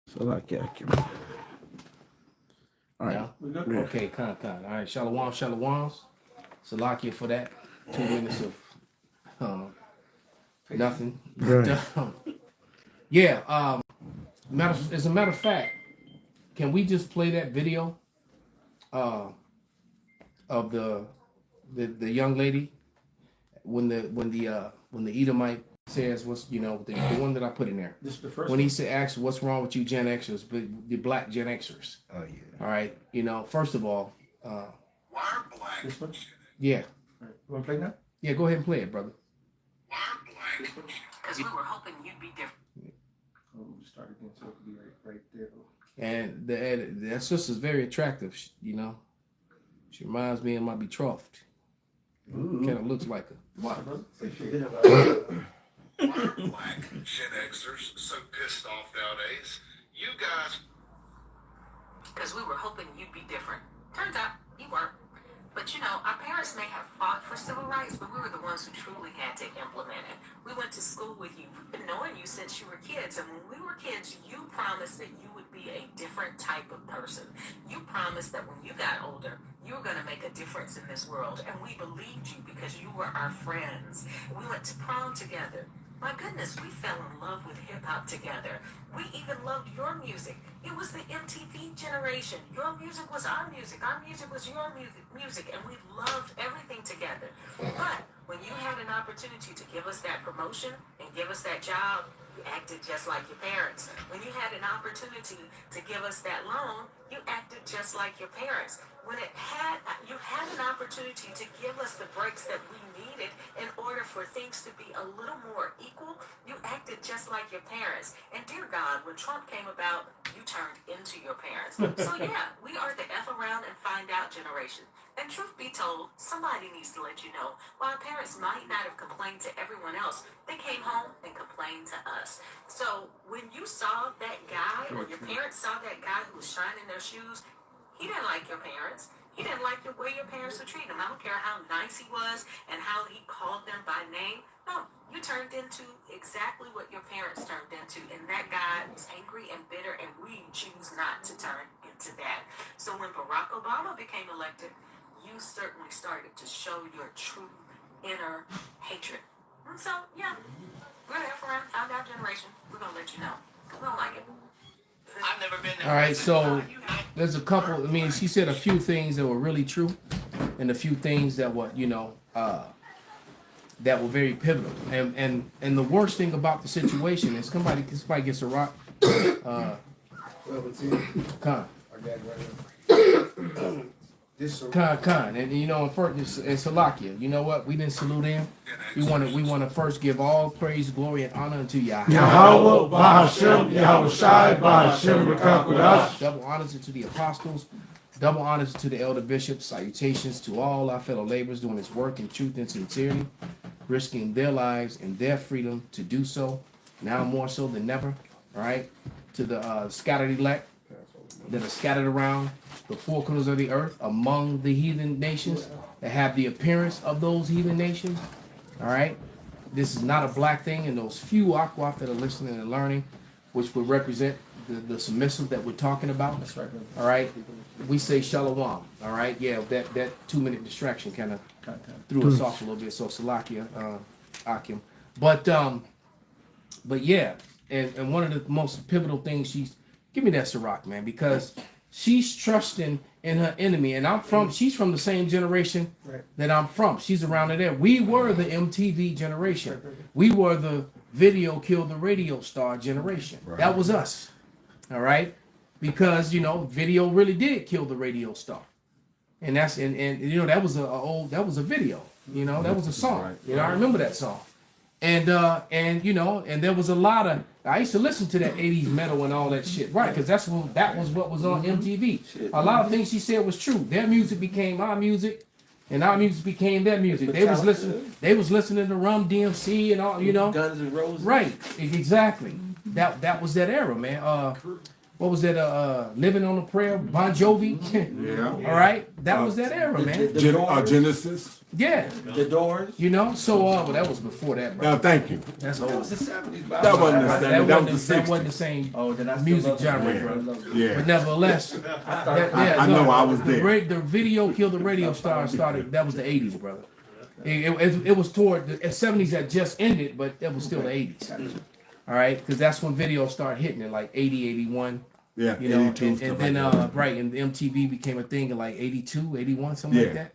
So like, yeah. All right. Yeah. Okay, con. All right, shalom. Salakia for that. 2 minutes of nothing. Right. Yeah. As a matter of fact, can we just play that video of the young lady when the Edomite says what's the one that I put in there. This is the first when one. He said, "Ask what's wrong with you Gen Xers, but the black Gen Xers." Oh yeah. All right. First of all, Why are black? This one? yeah, All right. You want to play now? yeah. Go ahead and play it, brother. Why are black? Because we were hoping you'd be different. Oh, we'll start again so it can be right there. And that sister's very attractive. She reminds me of my betrothed. Kind of looks like her. Why, brother? Say shit. Why are black Gen Xers so pissed off nowadays? You guys. Because we were hoping you'd be different. Turns out you weren't. But our parents may have fought for civil rights, but we were the ones who truly had to implement it. We went to school with you. We've been knowing you since you were kids. And when we were kids, you promised that you would be a different type of person. You promised that when you got older, you were going to make a difference in this world. And we believed you because you were our friends. We went to prom together. My goodness, we fell in love with hip-hop together. We even loved your music. It was the MTV generation. Your music was our music. Our music was your music. And we loved everything together. But when you had an opportunity to give us that promotion and give us that job, you acted just like your parents. When you had an opportunity to give us that loan, you acted just like your parents. When you had an opportunity to give us the breaks that we needed in order for things to be a little more equal, you acted just like your parents. And dear God, when Trump came about, you turned into your parents. So yeah, we are the F around and find out generation. And truth be told, somebody needs to let you know, while our parents might not have complained to everyone else, they came home and complained to us. So when you saw that guy, or your parents saw that guy who was shining their shoes, he didn't like your parents. He didn't like the way your parents would treat him. I don't care how nice he was and how he called them by name. No, you turned into exactly what your parents turned into. And that guy was angry and bitter, and we choose not to turn into that. So when Barack Obama became elected, you certainly started to show your true inner hatred. And so, yeah, we're there for found out generation. We're going to let you know. We don't like it. I've never been there. All right, so there's a couple. I mean, she said a few things that were really true, and a few things that were, that were very pivotal. And the worst thing about the situation is somebody gets a rock. Con. Con. And first it's Salakia. You know what? We didn't salute him. We want to first give all praise, glory, and honor unto Yahweh. Yahweh, Bahashem, Yahweh Shai, Bahashem, Rekakudash. Double honors to the apostles. Double honors to the elder bishops. Salutations to all our fellow laborers doing this work in truth and sincerity, risking their lives and their freedom to do so, now more so than never. All right. To the scattered elect that are scattered around the four corners of the earth among the heathen nations that have the appearance of those heathen nations. All right. This is not a black thing, and those few Akwaf that are listening and learning, which would represent the submissive that we're talking about. That's right, brother. All right. We say shalom. All right. Yeah, that 2-minute distraction kind of threw us off a little bit. So Salakia, Akim. But yeah, and one of the most pivotal things give me that Sirach, man, because she's trusting in her enemy, and she's from the same generation that I'm from. She's around there. We were the MTV generation. We were the video killed the radio star generation. Right. That was us. All right. Because, video really did kill the radio star. And that was that was a video, that was a song. Right. I remember that song. And there was a lot of, I used to listen to that 80s metal and all that shit, right? Because that was what was on MTV. A lot of things she said was true. Their music became our music, and our music became their music. They was listening to Rum DMC and all, Guns and Roses. Right, exactly. That was that era, man. what was that? Living on a Prayer, Bon Jovi. Yeah. All right, that was that era, man. Genesis. Yeah, The Doors. you know. So, well, that was before that, bro. Now, thank you. That's That old. was the 70s. That wasn't the That 70s. That was the that wasn't 60s. the same Oh, then I still music love genre, it. bro. Yeah. But nevertheless, I know I was there. The video killed the radio star started. That was the 80s, brother. It was toward the 70s that just ended, but it was still the 80s. All right, because that's when video started hitting it, like 80, 81. Yeah. You know, 82, and stuff then like that. right, and MTV became a thing in like 82, 81, something like Yeah. that.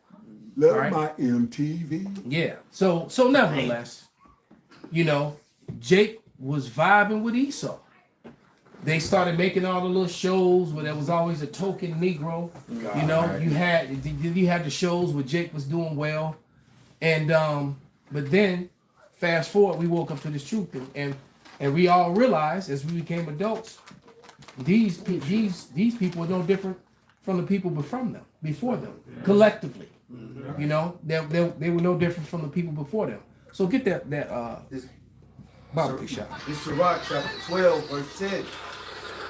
Love right. my MTV. Yeah. So nevertheless, you know, Jake was vibing with Esau. They started making all the little shows where there was always a token Negro. You know, you had the shows where Jake was doing well, and but then fast forward, we woke up to this truth, and we all realized as we became adults, these people are no different from the people before them, collectively. You know, they were no different from the people before them. So get that barbecue shot. It's Sirach chapter 12, verse 10.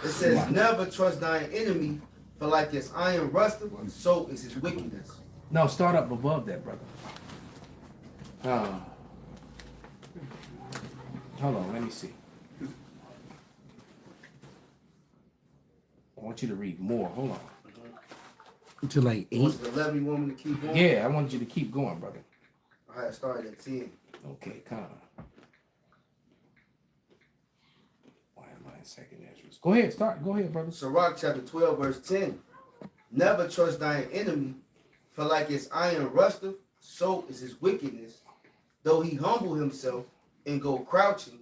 It says, never trust thine enemy, for like as iron rusteth, so is his wickedness. No, start up above that, brother. Hold on, let me see. I want you to read more. Hold on. To like 8. Was the 11 you want me to keep going? Yeah, I want you to keep going, brother. I had started at 10. Okay, kind of. Why am I in second Ezra? Go ahead, start. Go ahead, brother. Sirach chapter 12, verse 10. Never trust thine enemy, for like as iron rusteth, so is his wickedness. Though he humble himself and go crouching,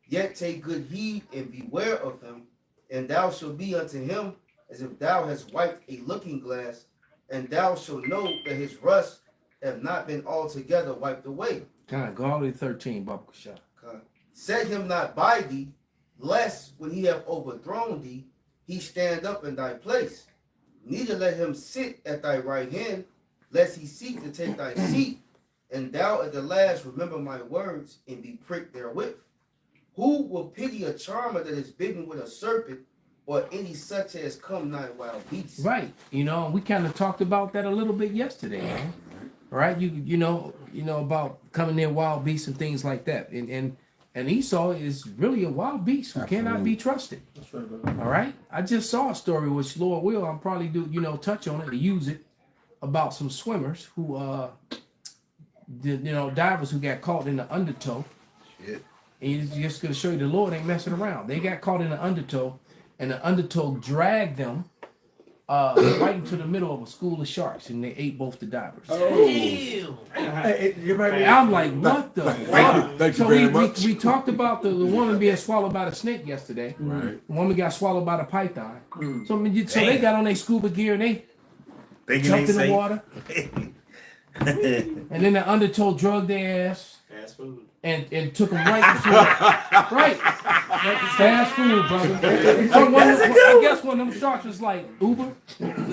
yet take good heed and beware of him, and thou shalt be unto him as if thou hast wiped a looking glass, and thou shalt know that his rust have not been altogether wiped away. Kind of go all the way to 13, barbecue shot. Set him not by thee, lest when he have overthrown thee, he stand up in thy place. Neither let him sit at thy right hand, lest he seek to take thy seat, and thou at the last remember my words and be pricked therewith. Who will pity a charmer that is bitten with a serpent, or any such as come nigh wild beasts? Right. You know, we kind of talked about that a little bit yesterday, man. Right? You know about coming near wild beasts and things like that. And Esau is really a wild beast who cannot be trusted. That's right, brother. All right. I just saw a story which Lord will, I'll probably do, touch on it, to use it, about some swimmers who divers who got caught in the undertow. Shit. And it's just gonna show you the Lord ain't messing around. They got caught in the undertow, and the undertow dragged them right into the middle of a school of sharks, and they ate both the divers. I'm like, what the fuck? Thank you So very much. we talked about the woman being swallowed by the snake yesterday. Right. The woman got swallowed by the python. So they got on their scuba gear and they Thinking jumped they in the safe. water, and then the undertow drugged their ass. Fast food. And took them right to right. Fast food, brother. I guess one of them sharks was like Uber. And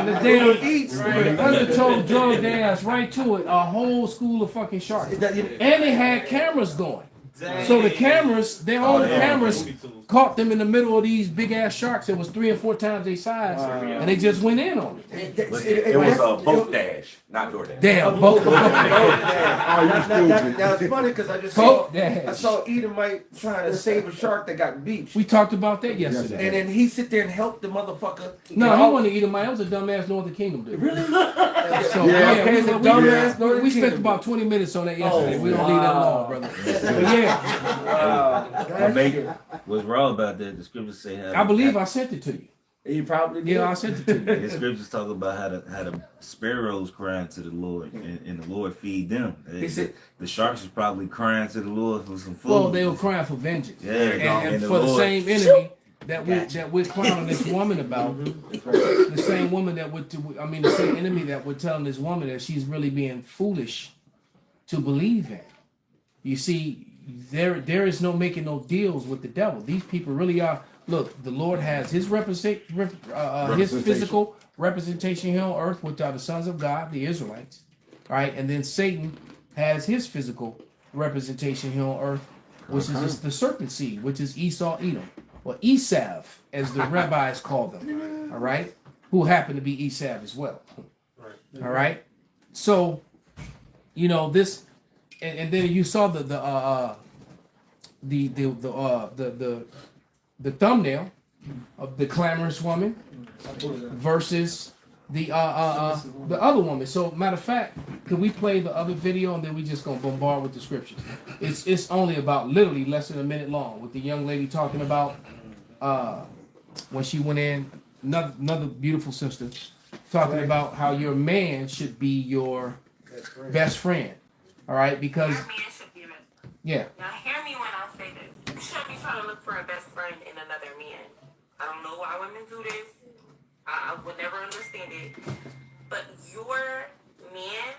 the damn undertow drugged their ass right to it. A whole school of fucking sharks. And they had cameras going. So the cameras, their own cameras, caught them in the middle of these big ass sharks that was 3 or 4 times their size, and they just went in on it. It was a boat dash, not DoorDash. Damn, both. Now it's funny because I just Boat saw dash. Edomite trying to save a shark that got beached. We talked about that yesterday. And then he sit there and help the motherfucker. No, he wasn't eating mine. It was a dumbass Northern Kingdom dude. Really? So, Yeah, okay, it's a dumbass Northern we spent Kingdom. about 20 minutes on that yesterday. Oh, We don't leave that alone, brother. But yeah, What make was wrong about that? The scriptures say how I believe I sent it to you. He probably did. Yeah, I sent it to you. the scriptures talk about how the sparrows crying to the Lord and the Lord feed them. He said- The sharks is probably crying to the Lord for some food. Well, they were crying for vengeance. Yeah, and the for the Lord- same enemy that we're clowning this woman about, the same woman the same enemy that we're telling this woman that she's really being foolish to believe in. You see, there is no making no deals with the devil. These people really are. Look, the Lord has his his physical representation here on earth, which are the sons of God, the Israelites. All right, and then Satan has his physical representation here on earth, which is the serpent seed, which is Esau, Edom. or Esav, as the rabbis call them, all right, who happen to be Esav as well. All right. So, you know, this, and then you saw the thumbnail of the clamorous woman versus the other woman. So matter of fact, could we play the other video and then we just gonna bombard with the scriptures? It's only about literally less than a minute long with the young lady talking about when she went in, another beautiful sister talking about how your man should be your best friend. All right, because Your man should be your best friend. yeah. Now hear me when I say this. You shouldn't be trying to look for a best friend in another man. I don't know why women do this. I would never understand it. But your man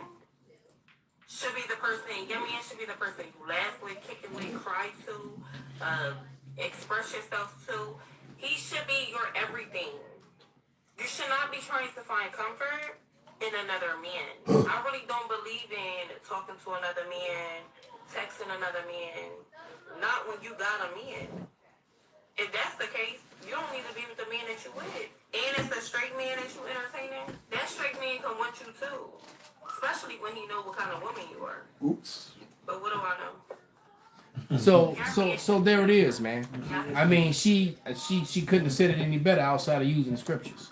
should be the person, your man should be the person you laugh with, kick it with, cry to, express yourself to. He should be your everything. You should not be trying to find comfort in another man. I really don't believe in talking to another man, texting another man, not when you got a man. If that's the case, you don't need to be with the man that you with. And it's a straight man that you entertaining. That straight man can want you too. Especially when he know what kind of woman you are. Oops. But what do I know? So there it is, man. I mean, she couldn't have said it any better outside of using the scriptures.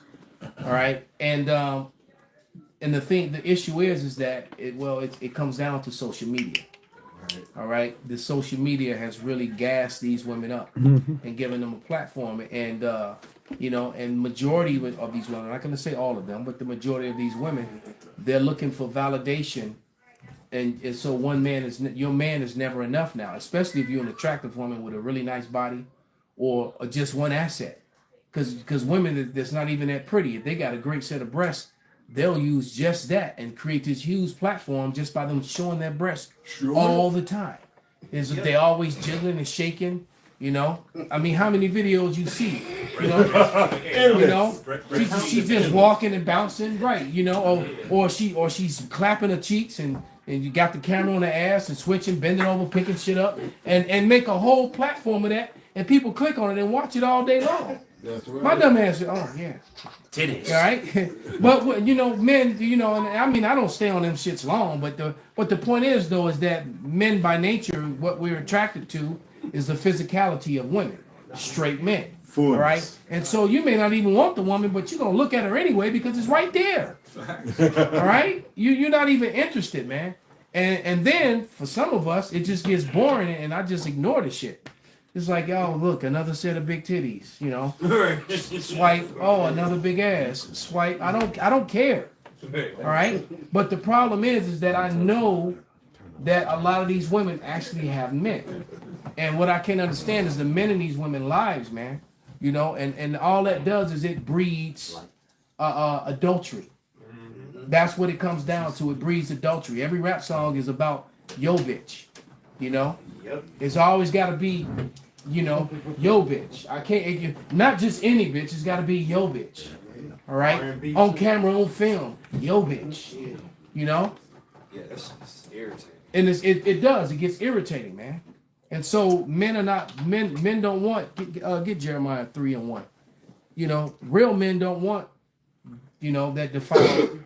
All right, and the issue is that it comes down to social media. All right, the social media has really gassed these women up and given them a platform, and and majority of these women, I'm not going to say all of them, but the majority of these women, they're looking for validation, and so your man is never enough now, especially if you're an attractive woman with a really nice body, or just one asset, because women that's not even that pretty, if they got a great set of breasts, they'll use just that and create this huge platform just by them showing their breasts all the time. They always jiggling and shaking, you know. I mean, how many videos you see? She's just walking and bouncing, right? Or she's clapping her cheeks and you got the camera on her ass and switching, bending over, picking shit up, and make a whole platform of that, and people click on it and watch it all day long. That's right. My dumb ass, yeah. Titties. All right, but men, and I mean, I don't stay on them shits long, but the point is though is that men by nature, what we're attracted to is the physicality of women, straight men. Fullness. All right, and so you may not even want the woman, but you're gonna look at her anyway because it's right there. All right, you're not even interested, man. And then for some of us, it just gets boring, and I just ignore the shit. It's like, oh, look, another set of big titties, Swipe, oh, another big ass. Swipe, I don't care. All right? But the problem is that I know that a lot of these women actually have men. And what I can't understand is the men in these women's lives, man. And all that does is it breeds adultery. That's what it comes down to. It breeds adultery. Every rap song is about yo bitch, Yep. It's always got to be, yo bitch. I can't, not just any bitch. It's got to be yo bitch. All right, R&B on camera, on film, yo bitch. Yeah, that's irritating. And it does. It gets irritating, man. And so men don't want get Jeremiah 3:1. Real men don't want that defiled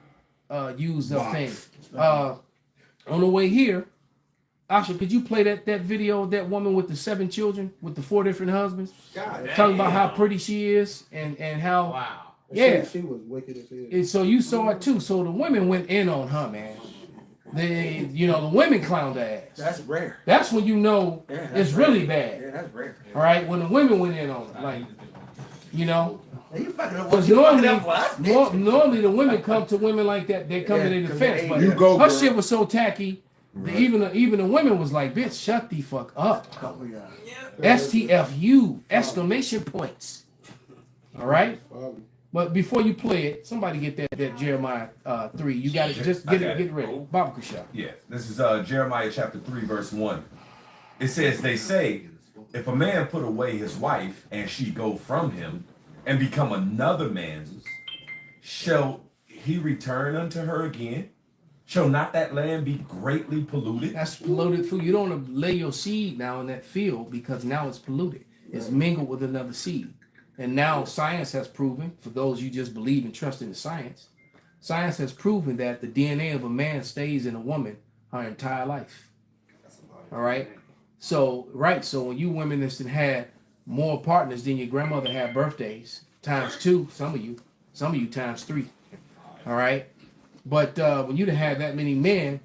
used up thing. On the way here, Asha, could you play that video of that woman with the 7 children with the 4 different husbands? God, talking about how pretty she is and how yeah, she was wicked as hell. and so you saw it too. So the women went in on her, man. The women clowned her ass. That's rare. That's when it's rare. really bad. Yeah, that's rare. All right, when the women went in on her, like, You fucking up. because You fucking up for us, normally the women come to women like that. They come to their defense, but You go, her girl. shit was so tacky. That even the women was like, "Bitch, shut the fuck up." STFU exclamation points. All right. But before you play it, somebody get that Jeremiah 3. You got to just get ready. Bob Kusha. Yeah, this is Jeremiah chapter 3, verse 1. It says, they say, if a man put away his wife and she go from him and become another man's, shall he return unto her again? Shall not that land be greatly polluted? That's polluted food. You don't want to lay your seed now in that field because now it's polluted. is mingled with another seed. And now science has proven, for those you just believe and trust in the science has proven that the DNA of a man stays in a woman her entire life. All right. So when you women that's had more partners than your grandmother had birthdays, times 2, some of you times 3. All right. But when you had that many men,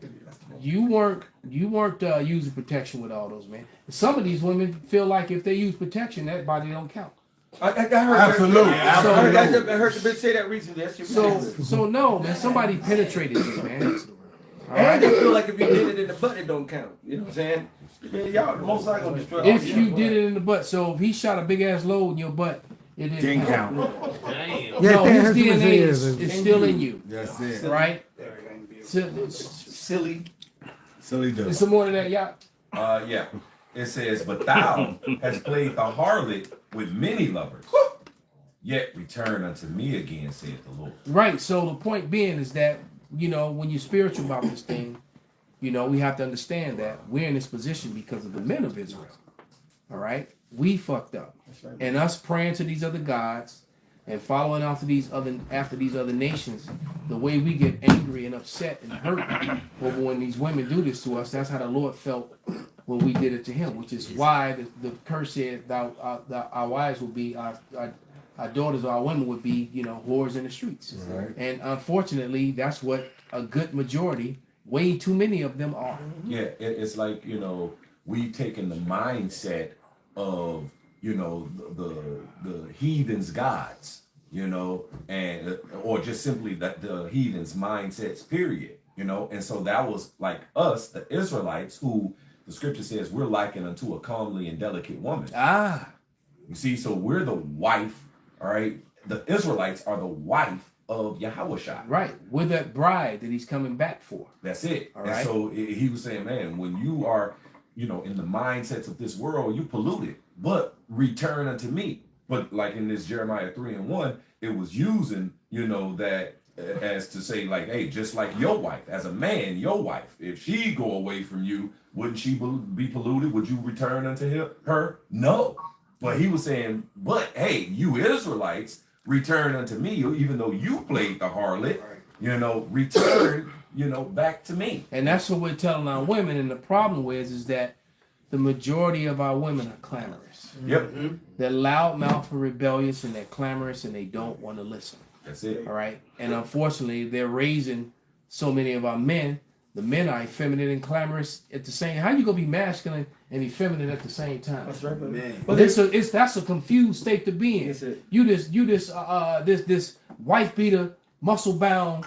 you weren't using protection with all those men. Some of these women feel like if they use protection, that body don't count. I heard Absolutely. I heard the bitch say that recently. That shit So no, man. Somebody penetrated you, man. All right? And they feel like if you did it in the butt, it don't count. You know what I'm saying? Man, y'all most likely gonna destroy. If you did it in the butt, so if he shot a big ass load in your butt, it didn't count. Damn. No, his DNA is still in you. That's it. Right? Silly. Silly dude. There's some more to that, y'all. Yeah. It says, but thou hast played the harlot with many lovers, yet return unto me again, saith the Lord. Right. So the point being is that, when you're spiritual about this thing, we have to understand that we're in this position because of the men of Israel. All right? We fucked up. Right. And us praying to these other gods and following after these other nations, the way we get angry and upset and hurt over when these women do this to us, that's how the Lord felt when we did it to him, which is why the curse said our wives will be, our daughters or our women would be, whores in the streets. Right. And unfortunately, that's what a good majority, way too many of them are. Yeah, it's like, we've taken the mindset of, the heathens' gods, and or just simply the heathens' mindsets, period, and so that was like us, the Israelites, who the scripture says we're likened unto a comely and delicate woman. You see, so we're the wife, all right? The Israelites are the wife of Yahushua. Right, we're that bride that he's coming back for. That's it. All and right. so he was saying, man, when you are, in the mindsets of this world, you polluted, but return unto me. But like in this Jeremiah 3:1, it was using, that as to say, like, hey, just like your wife, as a man, your wife, if she go away from you, wouldn't she be polluted? Would you return unto her? No. But he was saying, but hey, you Israelites, return unto me, even though you played the harlot, return, back to me. And that's what we're telling our women. And the problem is that the majority of our women are clamorous. Yep. Mm-hmm. They're loudmouth and rebellious, and they're clamorous, and they don't want to listen. That's it. All right. And unfortunately, they're raising so many of our men. The men are effeminate and clamorous at the same. How you gonna be masculine and effeminate at the same time? That's right, man. But that's a confused state to be in. That's it. You this wife beater, muscle bound,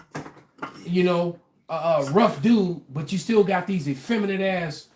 rough dude, but you still got these effeminate ass,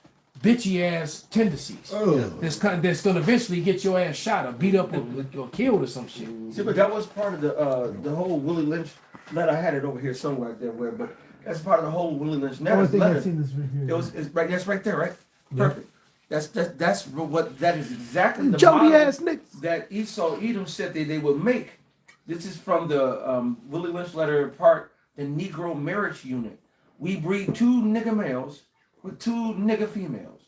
bitchy ass tendencies. That's gonna eventually get your ass shot or beat up or killed or some shit. See, but that was part of the whole Willie Lynch letter. I had it over here somewhere right there, but that's part of the whole Willie Lynch letter. I think I've seen this right here. It's right. That's right there, right? Yeah. Perfect. That's what that is exactly the Chubby model ass niggas that Edom said they would make. This is from the Willie Lynch letter part, the Negro Marriage Unit. We breed 2 nigger males with 2 nigger females.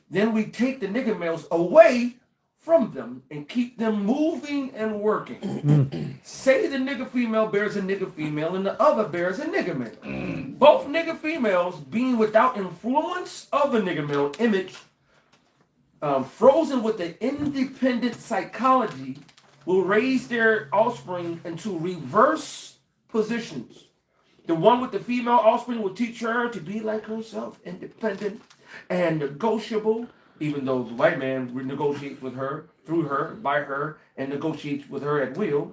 Then we take the nigger males away from them and keep them moving and working. Say the nigger female bears a nigger female and the other bears a nigger male. Both nigger females being without influence of the nigger male image, frozen with the independent psychology, will raise their offspring into reverse positions. The one with the female offspring will teach her to be like herself, independent and negotiable, even though the white man negotiates with her, through her, by her, and negotiates with her at will.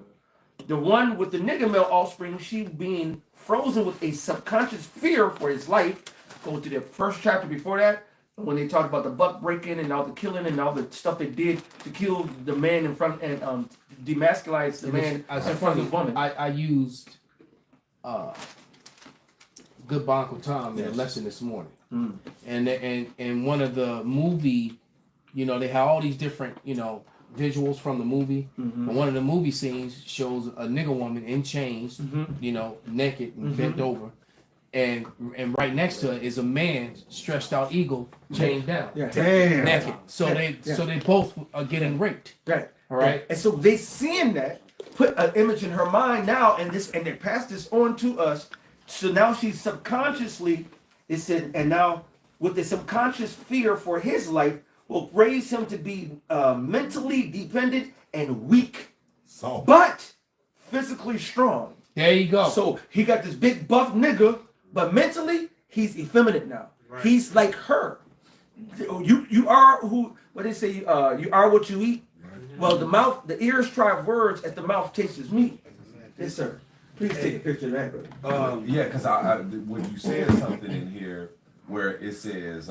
The one with the nigger male offspring, she being frozen with a subconscious fear for his life. Go to the first chapter before that, when they talked about the buck breaking and all the killing and all the stuff they did to kill the man in front and demasculize the man in front of the woman. I used Good Bonko Tom in a lesson this morning. And one of the movie, they have all these different, visuals from the movie. But one of the movie scenes shows a nigger woman in chains, naked and bent over. and right next to it is a man, stretched out eagle, chained down, Damn. naked. So they both are getting raped. Right. All right. And so they seeing that, put an image in her mind now, and they pass this on to us. So now she's subconsciously, it said, and now with the subconscious fear for his life will raise him to be mentally dependent and weak, So but physically strong. There you go. So he got this big buff nigga, but mentally he's effeminate now. He's like her. You are who? What they say? You are what you eat. Well, the ears try words as the mouth tastes meat. Yes, sir. Please take a picture of that, brother. Yeah, because when you said something in here where it says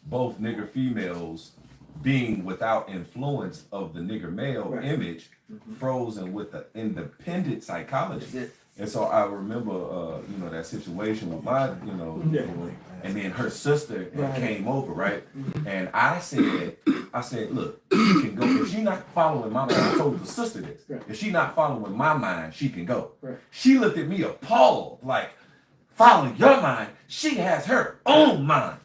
both nigger females being without influence of the nigger male image, frozen with the independent psychology. And so I remember, that situation with my, and then her sister came over, right? And I said, look, she can go. If she not following my mind, I told the sister this. If she not following my mind, she can go. She looked at me appalled, like, following your mind, she has her own mind.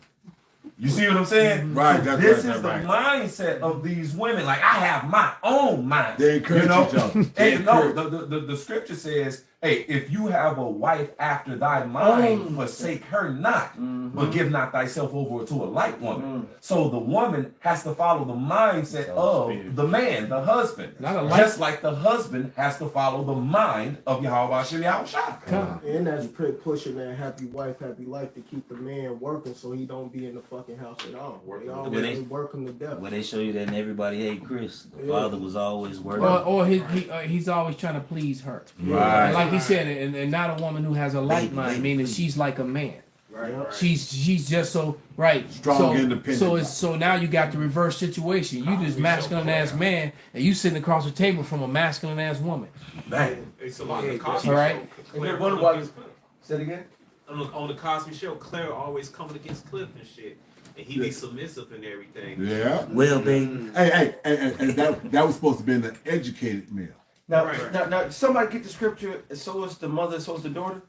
You see what I'm saying? Right. So That's this right, is the that's right. mindset of these women. Like, I have my own mind. They encourage each other. They And no, encourage. the scripture says, hey, if you have a wife after thy mind, forsake her not, but give not thyself over to a like woman. So the woman has to follow the mindset of the man, the husband. Just like the husband has to follow the mind of Yahweh Shem Yahushua. And that's pushing that happy wife, happy life to keep the man working so he don't be in the fucking house at all. They always working to death. Where they show you that in Everybody Hate Chris, the father was always working. Or he's always trying to please her. Right. Like he said, and not a woman who has a light mind, meaning she's like a man. She's just so Strong, independent. So now you got the reverse situation. You just masculine ass man, and you sitting across the table from a masculine ass woman. Man. It's a lot of the Cosby All Show. right. Claire Wonder why you said again? on the Cosby Show, Claire always coming against Cliff and shit, and he be submissive and everything. Yeah. Well, baby. Hey, and that was supposed to be an educated male. Now, somebody get the scripture, and so is the mother, so is the daughter.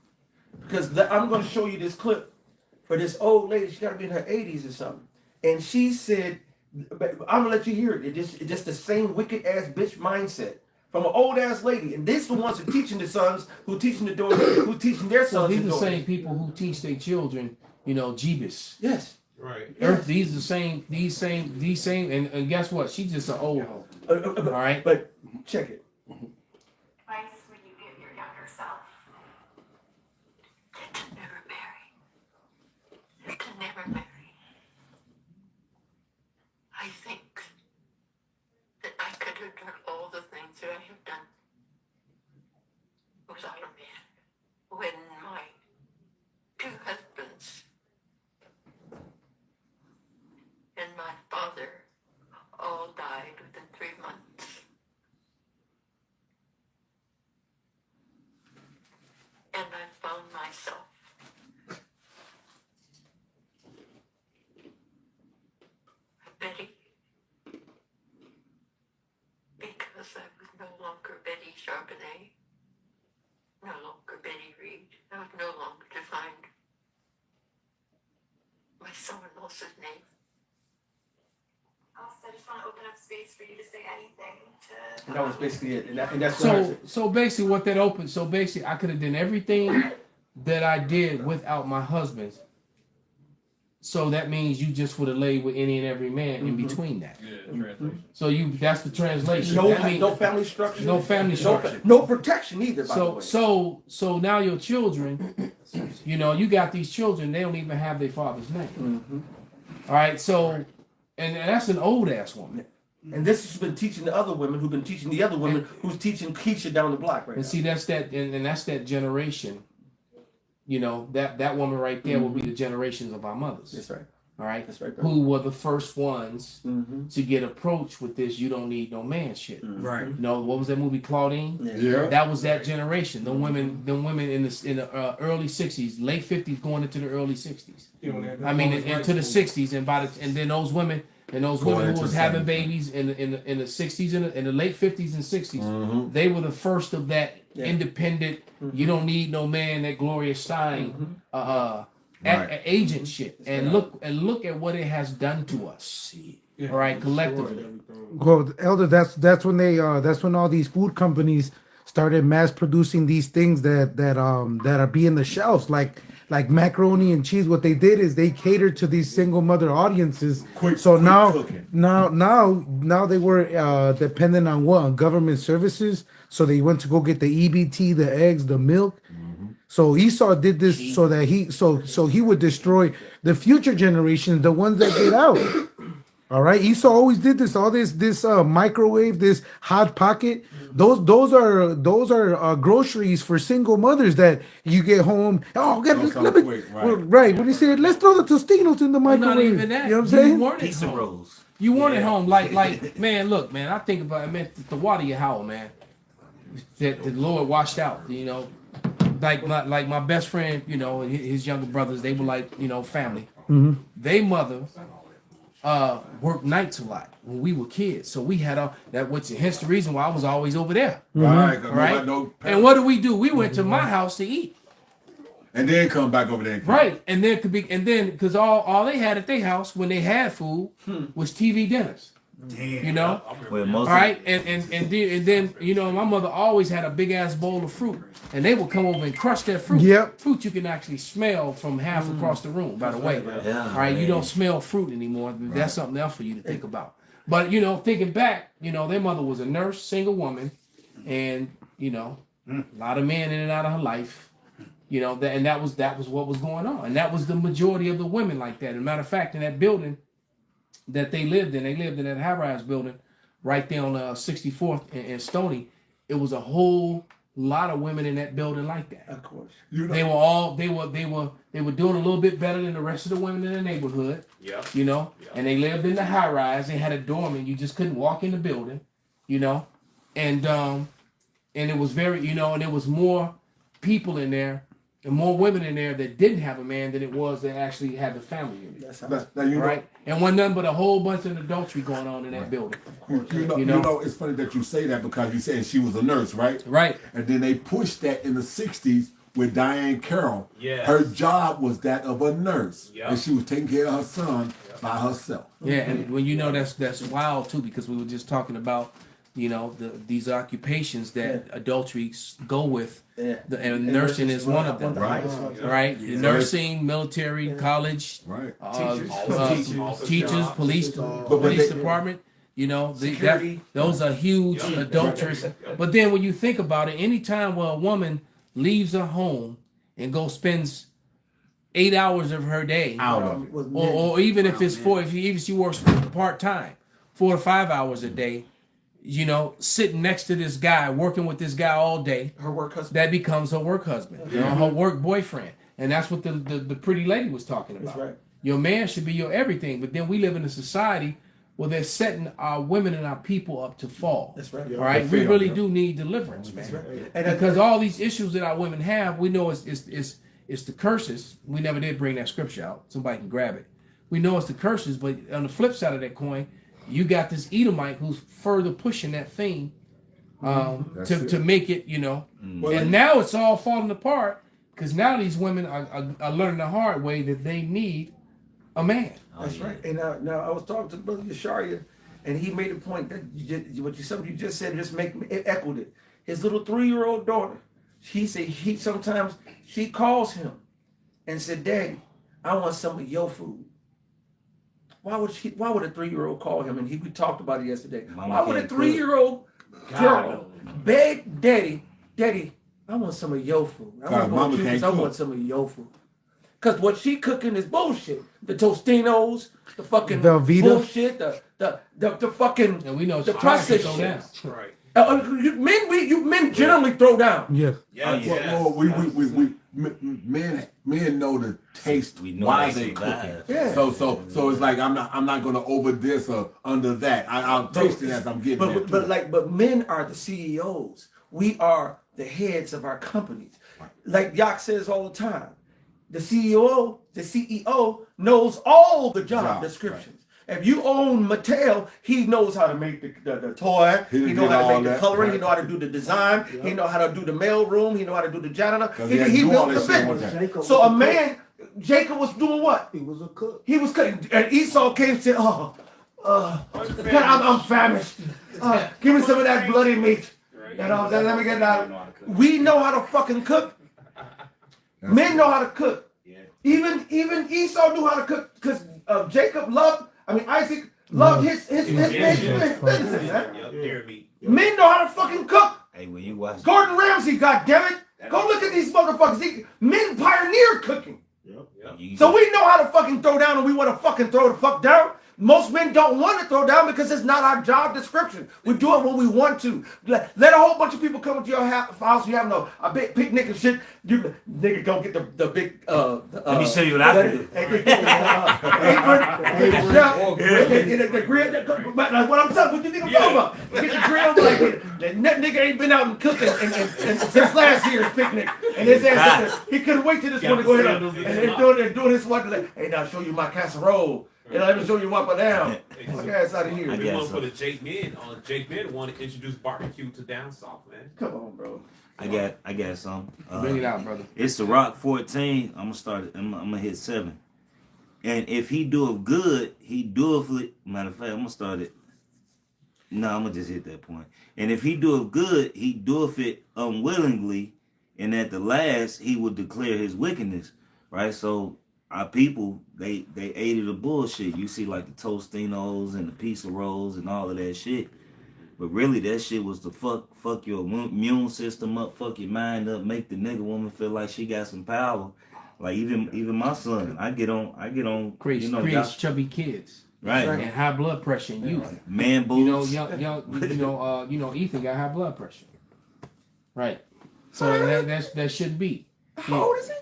Because I'm going to show you this clip for this old lady. She got to be in her 80s or something. And she said, I'm going to let you hear it. It's just the same wicked ass bitch mindset from an old ass lady. And these are the ones who teaching the sons, who teaching the daughters, who teaching their So sons. these and are the daughters. same people who teach their children, Jeebus. Yes. Right. Earth, these are the same, these same, and guess what? She's just an old hoe. All right. But check it. Advice when you give your younger self to never marry. To never marry. I think that I could have done all the things that I have done without a man. When my two husbands and my father all died within 3 months. And I found myself Betty because I was no longer Betty Charbonnet, no longer Betty Reed. I was no longer defined by someone else's name. Also, I just want to open up space for you to say anything to. That was basically it. And that's what So basically, what that opened. So basically, I could have done everything that I did without my husband. So that means you just would have laid with any and every man in between that. So that's the translation. That means no family structure. no family structure. No protection either, by the way. So now your children, you got these children, they don't even have their father's name. All right, so and that's an old ass woman. And this has been teaching the other women who've been teaching the other women who's teaching Keisha down the block right And now. see, that's that generation. That woman right there will be the generations of our mothers. That's right. All right. That's right. Who were the first ones to get approached with this "you don't need no man" shit. Right. What was that movie, Claudine? Yeah. That was that generation. The women in the early '60s, late '50s, going into the early '60s. I mean, into the '60s, and then those women And those Going women into who was the having 70s. babies in the 60s and in the late 50s and 60s, they were the first of that independent. You don't need no man, that Gloria Stein agent shit. And look at what it has done to us. All right, collectively. Well, Elder, that's when all these food companies started mass producing these things that are being the shelves, like macaroni and cheese. What they did is they catered to these single mother audiences. Quick now cooking. now they were dependent on what? On government services. So they went to go get the EBT, the eggs, the milk. So Esau did this so that he would destroy the future generations, the ones that get out. All right, Esau always did this. All this microwave, this hot pocket. Those are groceries for single mothers that you get home. Oh, let me, right. When you say, let's throw the Tostinos in the microwave. Not even that. You know what I'm saying? Want it home. You want it home, like man. Look, man. I think about it, man. The water you howl, man. That the Lord washed out. You know, like my best friend. You know, and his younger brothers. They were like, you know, family. They mother worked nights a lot when we were kids, so we had that, which hence the reason why I was always over there. Right. And what do? We went to my house to eat, and then come back over there. Right, and then because all they had at their house when they had food was TV dinners. Damn. You know, all right, and then you know, my mother always had a big ass bowl of fruit, and they would come over and crush that fruit. Yep. Fruit you can actually smell from half across the room. By the way, all right, you don't smell fruit anymore. That's something else for you to think about. But you know, thinking back, you know, their mother was a nurse, single woman, and you know, a lot of men in and out of her life. You know, that was what was going on, and that was the majority of the women like that. As a matter of fact, in that building that they lived in that high-rise building right there on 64th and Stony. It was a whole lot of women in that building like that. Of course. You know, They were doing a little bit better than the rest of the women in the neighborhood. Yeah. You know, and they lived in the high-rise. They had a dorm, and you just couldn't walk in the building. You know, and it was very, you know, and there was more people in there. And more women in there that didn't have a man than it was that actually had the family unit. That's right. And wasn't nothing but a whole bunch of adultery going on in that building. You know, it's funny that you say that because you said she was a nurse, right? Right. And then they pushed that in the 60s with Diane Carroll. Yes. Her job was that of a nurse. Yep. And she was taking care of her son by herself. Yeah, and when you know that's wild too, because we were just talking about, you know, these occupations that adulteries go with. Yeah. And nursing is one of them, right? Nursing, military, college, right? Teachers, police department. You know, those are huge adulteries. But then when you think about it, anytime where a woman leaves her home and spends 8 hours of her day, or even if it's if she works part time, 4 to 5 hours a day. You know, sitting next to this guy, working with this guy all day. Her work husband. That becomes her work husband. You know, her work boyfriend. And that's what the pretty lady was talking about. That's right. Your man should be your everything. But then we live in a society where they're setting our women and our people up to fall. That's right. All right. We really do need deliverance, man. That's right. And because all these issues that our women have, we know it's the curses. We never did bring that scripture out. Somebody can grab it. We know it's the curses, but on the flip side of that coin, you got this Edomite who's further pushing that thing to make it, you know. And now it's all falling apart because now these women are learning the hard way that they need a man. That's right. And now I was talking to Brother Yesharia, and he made a point that something you just said just echoed it. His little 3-year-old daughter, she said sometimes she calls him and said, "Daddy, I want some of your food." Why would a 3-year-old call him? And we talked about it yesterday. Why would a 3-year-old girl beg Daddy, I want some of your food. I want some of your food. Because what she cooking is bullshit. The Tostinos, the fucking Velveeta bullshit, the fucking and we know the processed shit. Right. Men generally throw down. Yeah. Men know the taste why they cook it. Yeah. So it's like I'm not gonna over this or under that. I'll taste it as I'm getting it. But men are the CEOs. We are the heads of our companies. Like Yak says all the time, the CEO knows all the job descriptions. Right. If you own Mattel, he knows how to make the toy. He knows how to make the coloring. He know how to do the design. He know how to do the mail room. He know how to do the janitor. He built the business. So a man, Jacob was doing what? He was a cook. He was cooking. And Esau came and said, I'm famished. Give me some of that bloody meat. Let me get that. We know how to fucking cook. Men know how to cook. Even Esau knew how to cook because Isaac loved his business, man. Men know how to fucking cook. Hey, when you watch Gordon Ramsay, goddammit. Go look at these motherfuckers. Men pioneered cooking. So we know how to fucking throw down and we want to fucking throw the fuck down. Most men don't want to throw down because it's not our job description. We do it when we want to. Let a whole bunch of people come to your house. You have a big picnic and shit. You nigga go get the big let me show you what I can do. The grill. That's what I'm telling you. What you think I'm talking about? Get the grill. Like that nigga ain't been out and cooking since last year's picnic. And his ass, he couldn't wait till this one to go ahead and doing his one. Hey, now I'll show you my casserole. And let me show you up and down. Get my ass out of here. We want to put a Jake Mid on. Jake Mid want to introduce barbecue to down south, man. Come on, bro. I got some. Bring it out, brother. It's the Rock 14. I'm gonna start it. I'm gonna hit 7. And if he doeth good, he doeth it. Matter of fact, I'm gonna start it. No, I'm gonna just hit that point. And if he doeth good, he doeth it unwillingly, and at the last he will declare his wickedness. Right? So our people, they ate the bullshit. You see like the Tostinos and the pizza rolls and all of that shit. But really that shit was to fuck your immune system up, fuck your mind up, make the nigga woman feel like she got some power. Like even my son, I get on creates chubby kids. Right. And high blood pressure in youth. Man boobs. Ethan got high blood pressure. Right. So that shouldn't be. How old is he?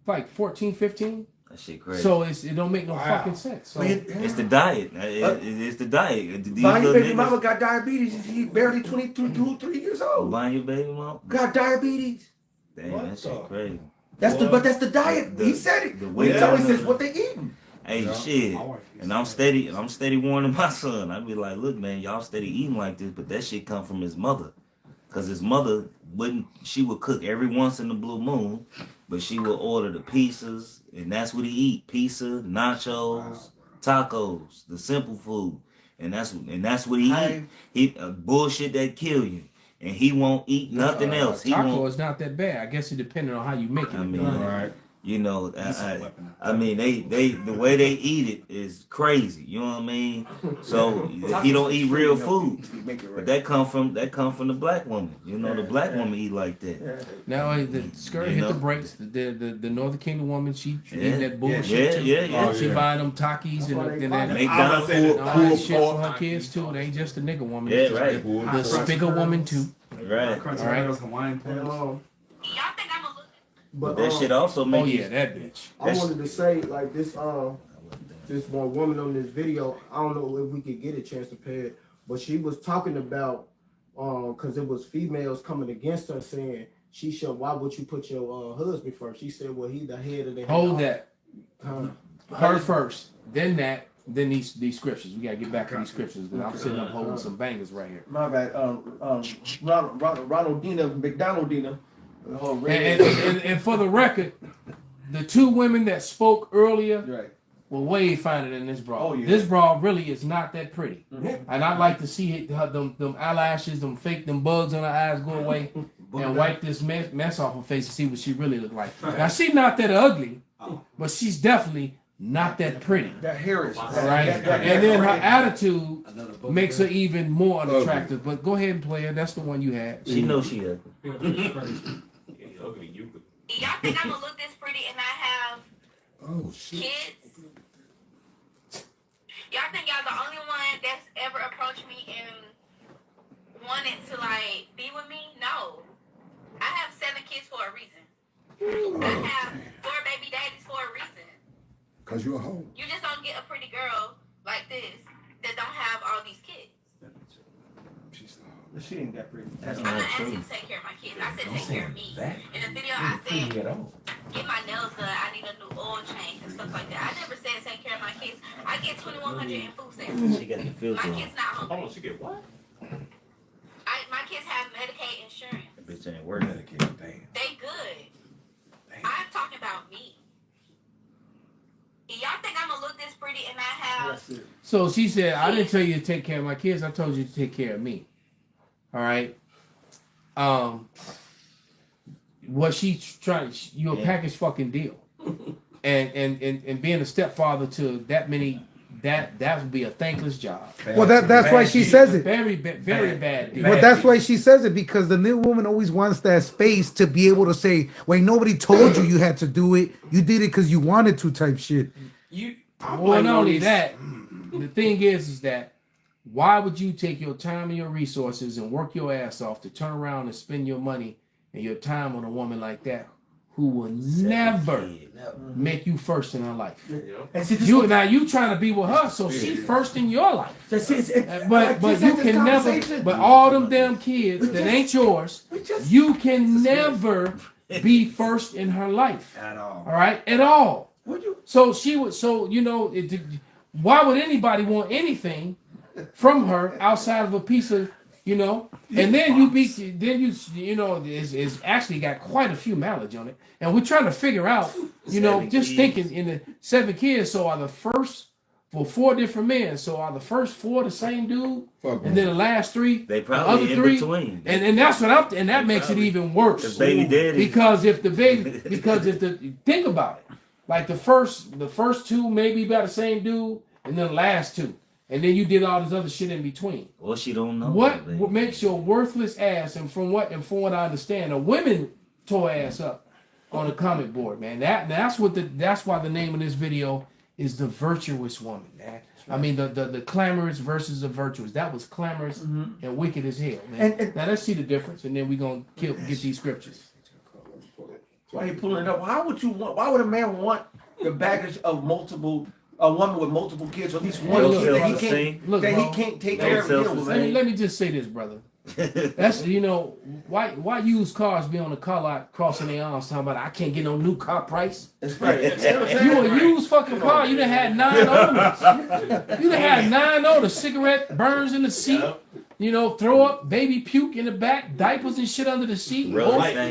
Like 14, 15. That shit crazy. So it don't make no fucking sense. So it's the diet. It's the diet. My baby mama got diabetes. He's barely 22, 3 years old. Buying your baby mama? Got diabetes. Damn, that shit crazy. That's the diet. He said it. He always says what they eating. Hey, shit. And I'm steady warning my son. I be like, look, man, y'all steady eating like this, but that shit come from his mother. Cause his mother she would cook every once in the blue moon, but she would order the pizzas, and that's what he eat. Pizza, nachos, tacos, the simple food. And that's what he eat. He bullshit that kill you. And he won't eat nothing else. Taco is not that bad. I guess it depending on how you make it. I mean, you know, I mean, they the way they eat it is crazy. You know what I mean? So he don't eat real food, but that come from the black woman. You know, the black woman eat like that. Now the skirt hit the brakes. The Northern Kingdom woman, she eat that bullshit too. Yeah. She buy them Takis and that McDonald's all that shit for her kids too. It ain't just the nigga woman. Yeah, right. The Spigger woman too. Right. Y'all think I'm a But that shit also make you. That bitch. I wanted to say like this one woman on this video. I don't know if we could get a chance to play it, but she was talking about because it was females coming against her saying why would you put your husband first? She said, well, he the head of the Hold that. Her first, then that. Then these scriptures. We gotta get back to these scriptures. I'm sitting up holding some bangers right here. My bad. Ronaldina, McDonaldina. And for the record, the two women that spoke earlier were way finer than this broad. Oh, yeah. This broad really is not that pretty. Mm-hmm. And I'd like to see them eyelashes, them bugs on her eyes go away and wipe this mess off her face to see what she really look like. Now, she's not that ugly, but she's definitely not that pretty. That hair is right. And then her attitude makes her even more unattractive. But go ahead and play her. That's the one you had. She knows she is. Y'all think I'm gonna look this pretty and I have kids? Y'all think y'all the only one that's ever approached me and wanted to like be with me? No. I have 7 kids for a reason. I have 4 baby daddies for a reason. Cause you're a hoe. You just don't get a pretty girl like this that don't have all these kids. She ain't that pretty. I'm not asking to take care of my kids. I said take care of me. In the video I said get my nails done. I need a new oil change and stuff like that. I never said take care of my kids. I get $2,100 in food stamps. She got the filter My on. kids not hungry. Hold on, she get what? My kids have Medicaid insurance. That bitch ain't working. They good. I'm talking about me. Y'all think I'm gonna look this pretty in that house? So she said, I didn't tell you to take care of my kids. I told you to take care of me. All right. What she trying? You're a package fucking deal, and being a stepfather to that many. That would be a thankless job. Well, that's why she says it. Very bad. Well, that's why she says it, because the new woman always wants that space to be able to say, "Wait, nobody told you had to do it. You did it because you wanted to." Type shit. Well, not only that, the thing is that why would you take your time and your resources and work your ass off to turn around and spend your money and your time on a woman like that who will never make you first in her life? And see, You trying to be with her, so she's first in your life. But you can never. But all them damn kids that ain't yours, you can never be first in her life at all. All right, at all. So she would. So why would anybody want anything from her outside of a piece of, and then it's actually got quite a few mileage on it, and we're trying to figure out, thinking in the 7 kids. So are the first for 4 different men? So are the first 4 the same dude, and then the last 3 they probably the other in 3? between. And that's what and that makes it even worse. The baby daddy. Because if think about it, like the first 2 maybe by the same dude, and then the last 2. And then you did all this other shit in between. Well, she don't know. What makes your worthless ass? And from what I understand, the women tore ass up on the comment board, man. That's why the name of this video is The Virtuous Woman, man. I mean the clamorous versus the virtuous. That was clamorous and wicked as hell, man. Now let's see the difference, and then we're gonna get these scriptures. Why are you pulling it up? Why would a man want the baggage of a woman with multiple kids, or at least one kid that he can't take care of? Let me just say this, brother. That's why used cars be on the car lot crossing their arms talking about I can't get no new car price. That's right. You a used fucking car. You done had 9 owners. You done had 9 owners. Cigarette burns in the seat. Throw up, baby puke in the back, diapers and shit under the seat,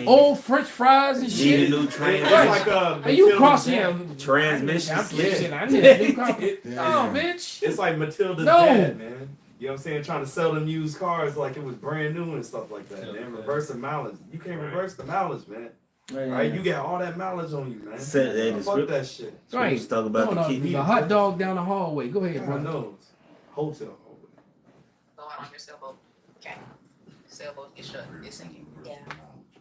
old French fries and shit. New transmission. Are you crossing transmission? I need a new car. Oh, bitch. It's like Matilda's dad, man. You know what I'm saying? Trying to sell them used cars like it was brand new and stuff like that. And reversing mileage. You can't reverse the mileage, man. Right? You got all that mileage on you, man. Fuck that shit. Right. Talk about the hot dog down the hallway. Go ahead, bro. Hotel. Go out on your sailboat. Okay. Sailboat is shut. It's sinking. Yeah.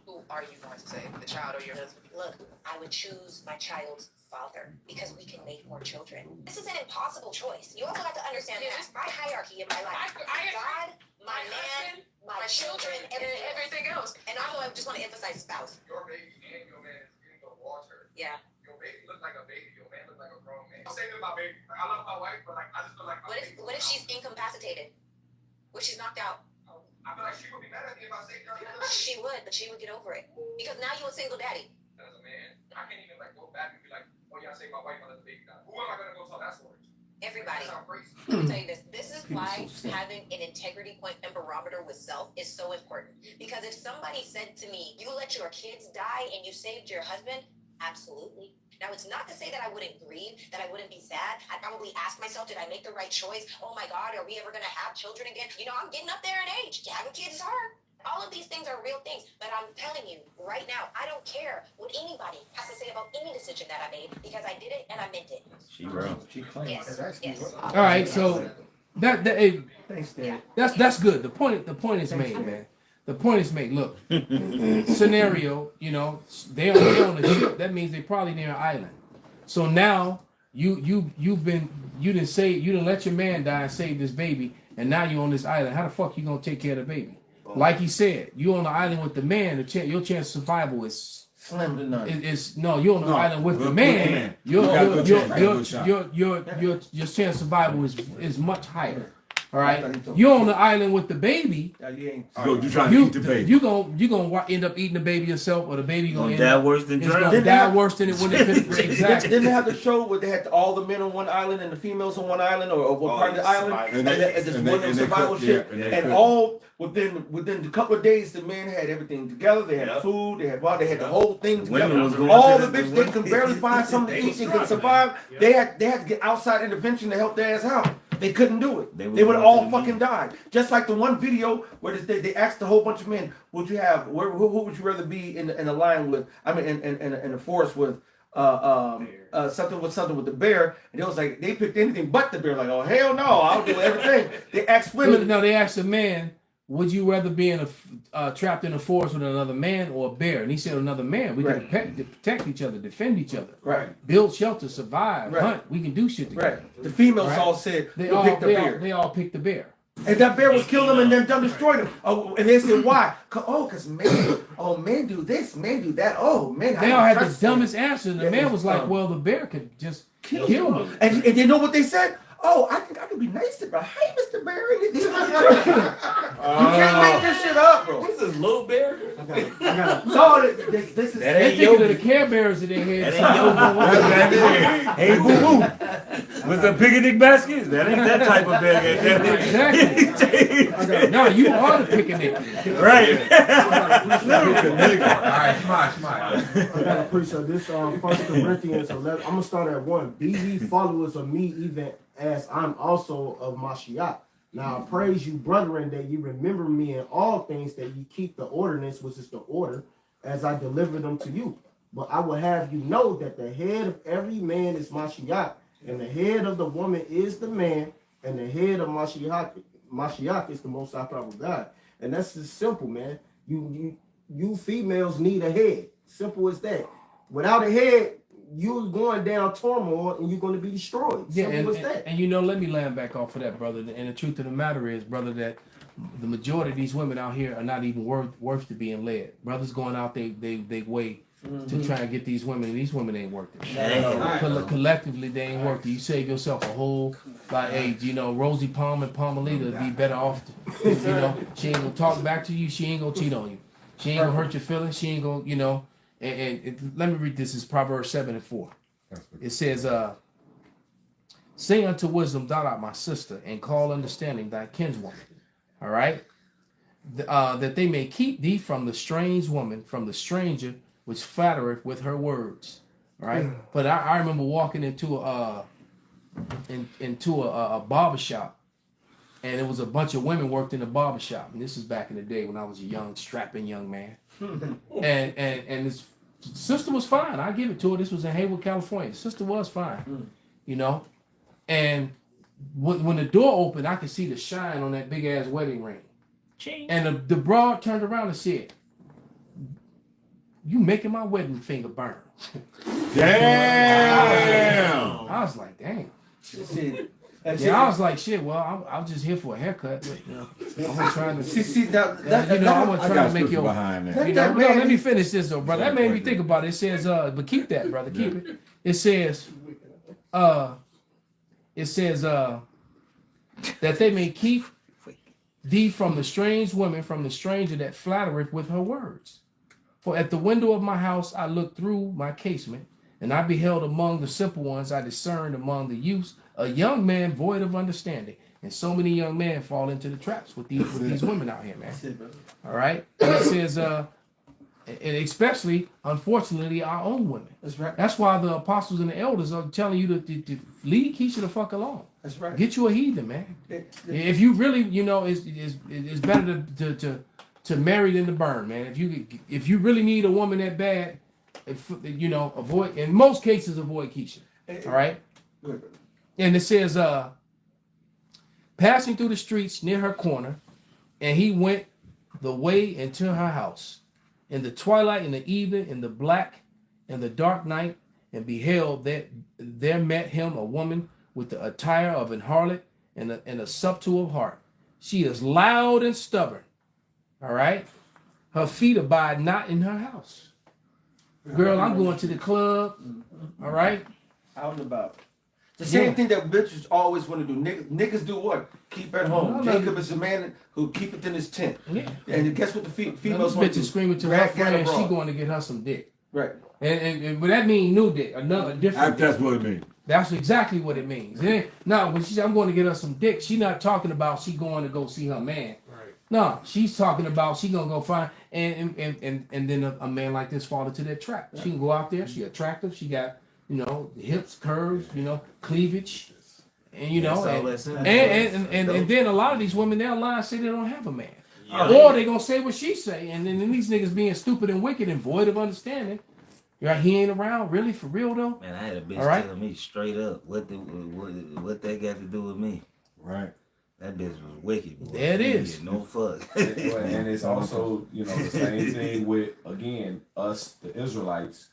Who are you going to save? The child or your husband? Look, I would choose my child's father because we can make more children. This is an impossible choice. You also have to understand that my hierarchy in my life. God, my man, my children, everything else. And also, I just want to emphasize spouse. Your baby and your man is getting the water. Yeah. Your baby look like a baby. Your man look like a grown man. I'm saying about baby. Like, I love my wife, but I just feel like my baby. What if she's incapacitated? What if she's knocked out? I feel like she would be mad at me if I say that. She would, but she would get over it because now you're a single daddy. As a man, I can't even go back and be like, oh yeah, I saved my wife, I let the baby die. Who am I gonna go tell that story? Everybody. Let me tell you this. This is why having an integrity point and barometer with self is so important. Because if somebody said to me, you let your kids die and you saved your husband, absolutely. Now, it's not to say that I wouldn't grieve, that I wouldn't be sad. I'd probably ask myself, did I make the right choice? Oh my God, are we ever going to have children again? I'm getting up there in age. Having kids is hard. All of these things are real things. But I'm telling you, right now, I don't care what anybody has to say about any decision that I made because I did it and I meant it. She wrong. Yes. All right, so thanks, Dad. That's good. The point is made, man. The point is made. Look, scenario. They on the ship. That means they probably near an island. So now you didn't let your man die and save this baby, and now you're on this island. How the fuck you gonna take care of the baby? Like he said, you on the island with the man. Your chance of survival is slim to none. You're on the island with the man. Your chance of survival is much higher. All right, you're on the island with the baby. You trying to eat the baby. You gonna end up eating the baby yourself, or the baby gonna die worse than drown. Gonna die worse than it when it exactly. Didn't they have the show where they had all the men on one island and the females on one island, or what part of the island, and this one survival shit, and all within a couple of days, the men had everything together. They had food, they had the whole thing together. All the bitches, they could barely find something to eat. They could survive. They had to get outside intervention to help their ass out. They couldn't do it. They would have all fucking died. Just like the one video where they asked a whole bunch of men, "Would you have who would you rather be in a line with? I mean, in the forest with something with the bear?" And it was like they picked anything but the bear. Like, oh hell no, I'll do everything. They asked women. No, they asked a man, "Would you rather be in trapped in a forest with another man or a bear?" And he said, "Another man. We can protect each other, defend each other, build shelter, survive, hunt. We can do shit together." Right. The females all said they picked the bear. They all picked the bear. And that bear was killing them and then destroyed them. Oh, and they said why? Because men do this, men do that. Oh, men. They all had the dumbest answer. And the man was like, "Well, the bear could just kill me." And you know what they said? "Oh, I think I could be nice to bro. Hey, Mr. Bear." You can't make this shit up, bro. This is Little Bear. No, this is. That ain't thinking of the Care Bears that they had. That ain't Hey, boo boo. With the picnic baskets? That ain't that type of bear. Exactly. No, you are the picnic. Right. All right, come on. I got to appreciate this. 1 Corinthians 11. I'm gonna start at 1. Be ye followers of me, even as I'm also of Mashiach. Now I praise you, brethren, that you remember me in all things, that you keep the ordinance, which is the order, as I deliver them to you. But I will have you know that the head of every man is Mashiach, and the head of the woman is the man, and the head of Mashiach is the Most High Power of God. And that's just simple, man. You females need a head. Simple as that. Without a head, you're going down turmoil and you're going to be destroyed. Yeah, Simple as that. And you know, let me land back off of that, brother. And the truth of the matter is, brother, that the majority of these women out here are not even worth to being led. Brothers going out they way to try and get these women, and these women ain't worth it. Collectively, they ain't worth it. You save yourself a whole, like, hey, you know, Rosie Palm and Palmalita would be better off. You know, she ain't gonna talk back to you. She ain't gonna cheat on you. She ain't gonna hurt your feelings. She ain't gonna, you know. And let me read this. It's Proverbs 7:4. It says, "Say unto wisdom, thou art my sister, and call understanding thy kinswoman." All right, that they may keep thee from the strange woman, from the stranger which flattereth with her words. All right. But I remember walking into a barber shop, and it was a bunch of women worked in the barber shop. And this is back in the day when I was a young, strapping young man. and this sister was fine. I give it to her. This was in Hayward, California. The sister was fine, you know. And when the door opened, I could see the shine on that big ass wedding ring. And the broad turned around and said, "You making my wedding finger burn." Damn. I was like, damn. Yeah, I was like, shit. Well, I was just here for a haircut. But, you know, I was trying to I was trying to make your. You know, let me finish this though, brother. That made me think about it. It says, but keep that, brother. Keep it. It says, that they may keep thee from the strange woman, from the stranger that flattereth with her words. For at the window of my house I looked through my casement, and I beheld among the simple ones, I discerned among the youths a young man void of understanding. And so many young men fall into the traps with these women out here, man. All right? And it says, and especially, unfortunately, our own women. That's right. That's why the apostles and the elders are telling you to leave Keisha the fuck alone. That's right. Get you a heathen, man. If you really, you know, it's better to marry than to burn, man. If you really need a woman that bad, you know, avoid, in most cases, avoid Keisha. All right? And it says, passing through the streets near her corner, and he went the way into her house. In the twilight, in the evening, in the black and the dark night, and beheld that there met him a woman with the attire of an harlot and a subtle of heart. She is loud and stubborn. All right? Her feet abide not in her house. Girl, I'm going to the club. All right? Out and about. The same thing that bitches always want to do. Niggas do what? Keep at home. Jacob is a man who keep it in his tent. Yeah. And guess what the females want to do? Bitch is screaming to her friend she going to get her some dick. Right. And but that means new dick, another different. That's what it means. That's exactly what it means. Now, when she said, I'm going to get her some dick, she's not talking about she going to go see her man. Right. No, she's talking about she going to go find, and then a man like this fall into that trap. Yeah. She can go out there, she attractive, she got, hips, curves, cleavage, and, and then a lot of these women, they'll lie and say they don't have a man. Yeah. Or they going to say what she say, and then these niggas being stupid and wicked and void of understanding. Right, he ain't around, really, for real though. Man, I had a bitch telling me straight up what that got to do with me. Right. That bitch was wicked. Boy. There it is. No fuck. And it's also, the same thing with, again, us, the Israelites,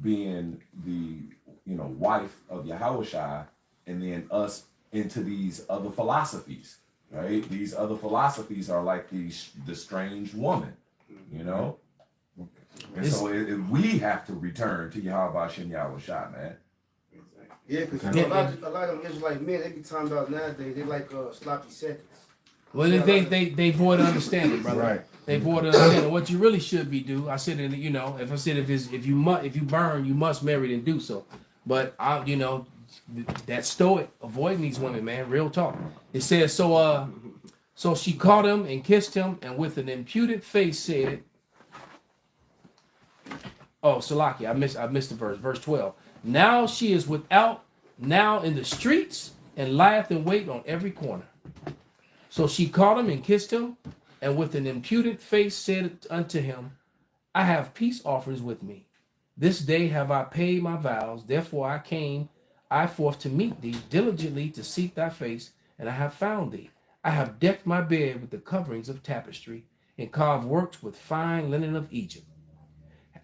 being the, wife of Yahushua, and then us into these other philosophies, right? These other philosophies are like the strange woman, And so we have to return to Yahweh Shem Yahushua, man. Yeah, because a lot of them Israelite men, they be talking about nowadays, they like sloppy seconds. Well, they void understanding, brother. Right. They void understanding. What you really should be do. I said, if you burn, you must marry and do so. But that stoic avoiding these women, man. Real talk. It says so. So she caught him and kissed him, and with an imputed face said, "Oh, Salaki, I missed the verse. Verse 12. Now she is without, now in the streets, and lieth in wait on every corner. So she caught him and kissed him, and with an imputed face said unto him, I have peace offerings with me. This day have I paid my vows, therefore I came I forth to meet thee, diligently to seek thy face, and I have found thee. I have decked my bed with the coverings of tapestry, and carved works with fine linen of Egypt.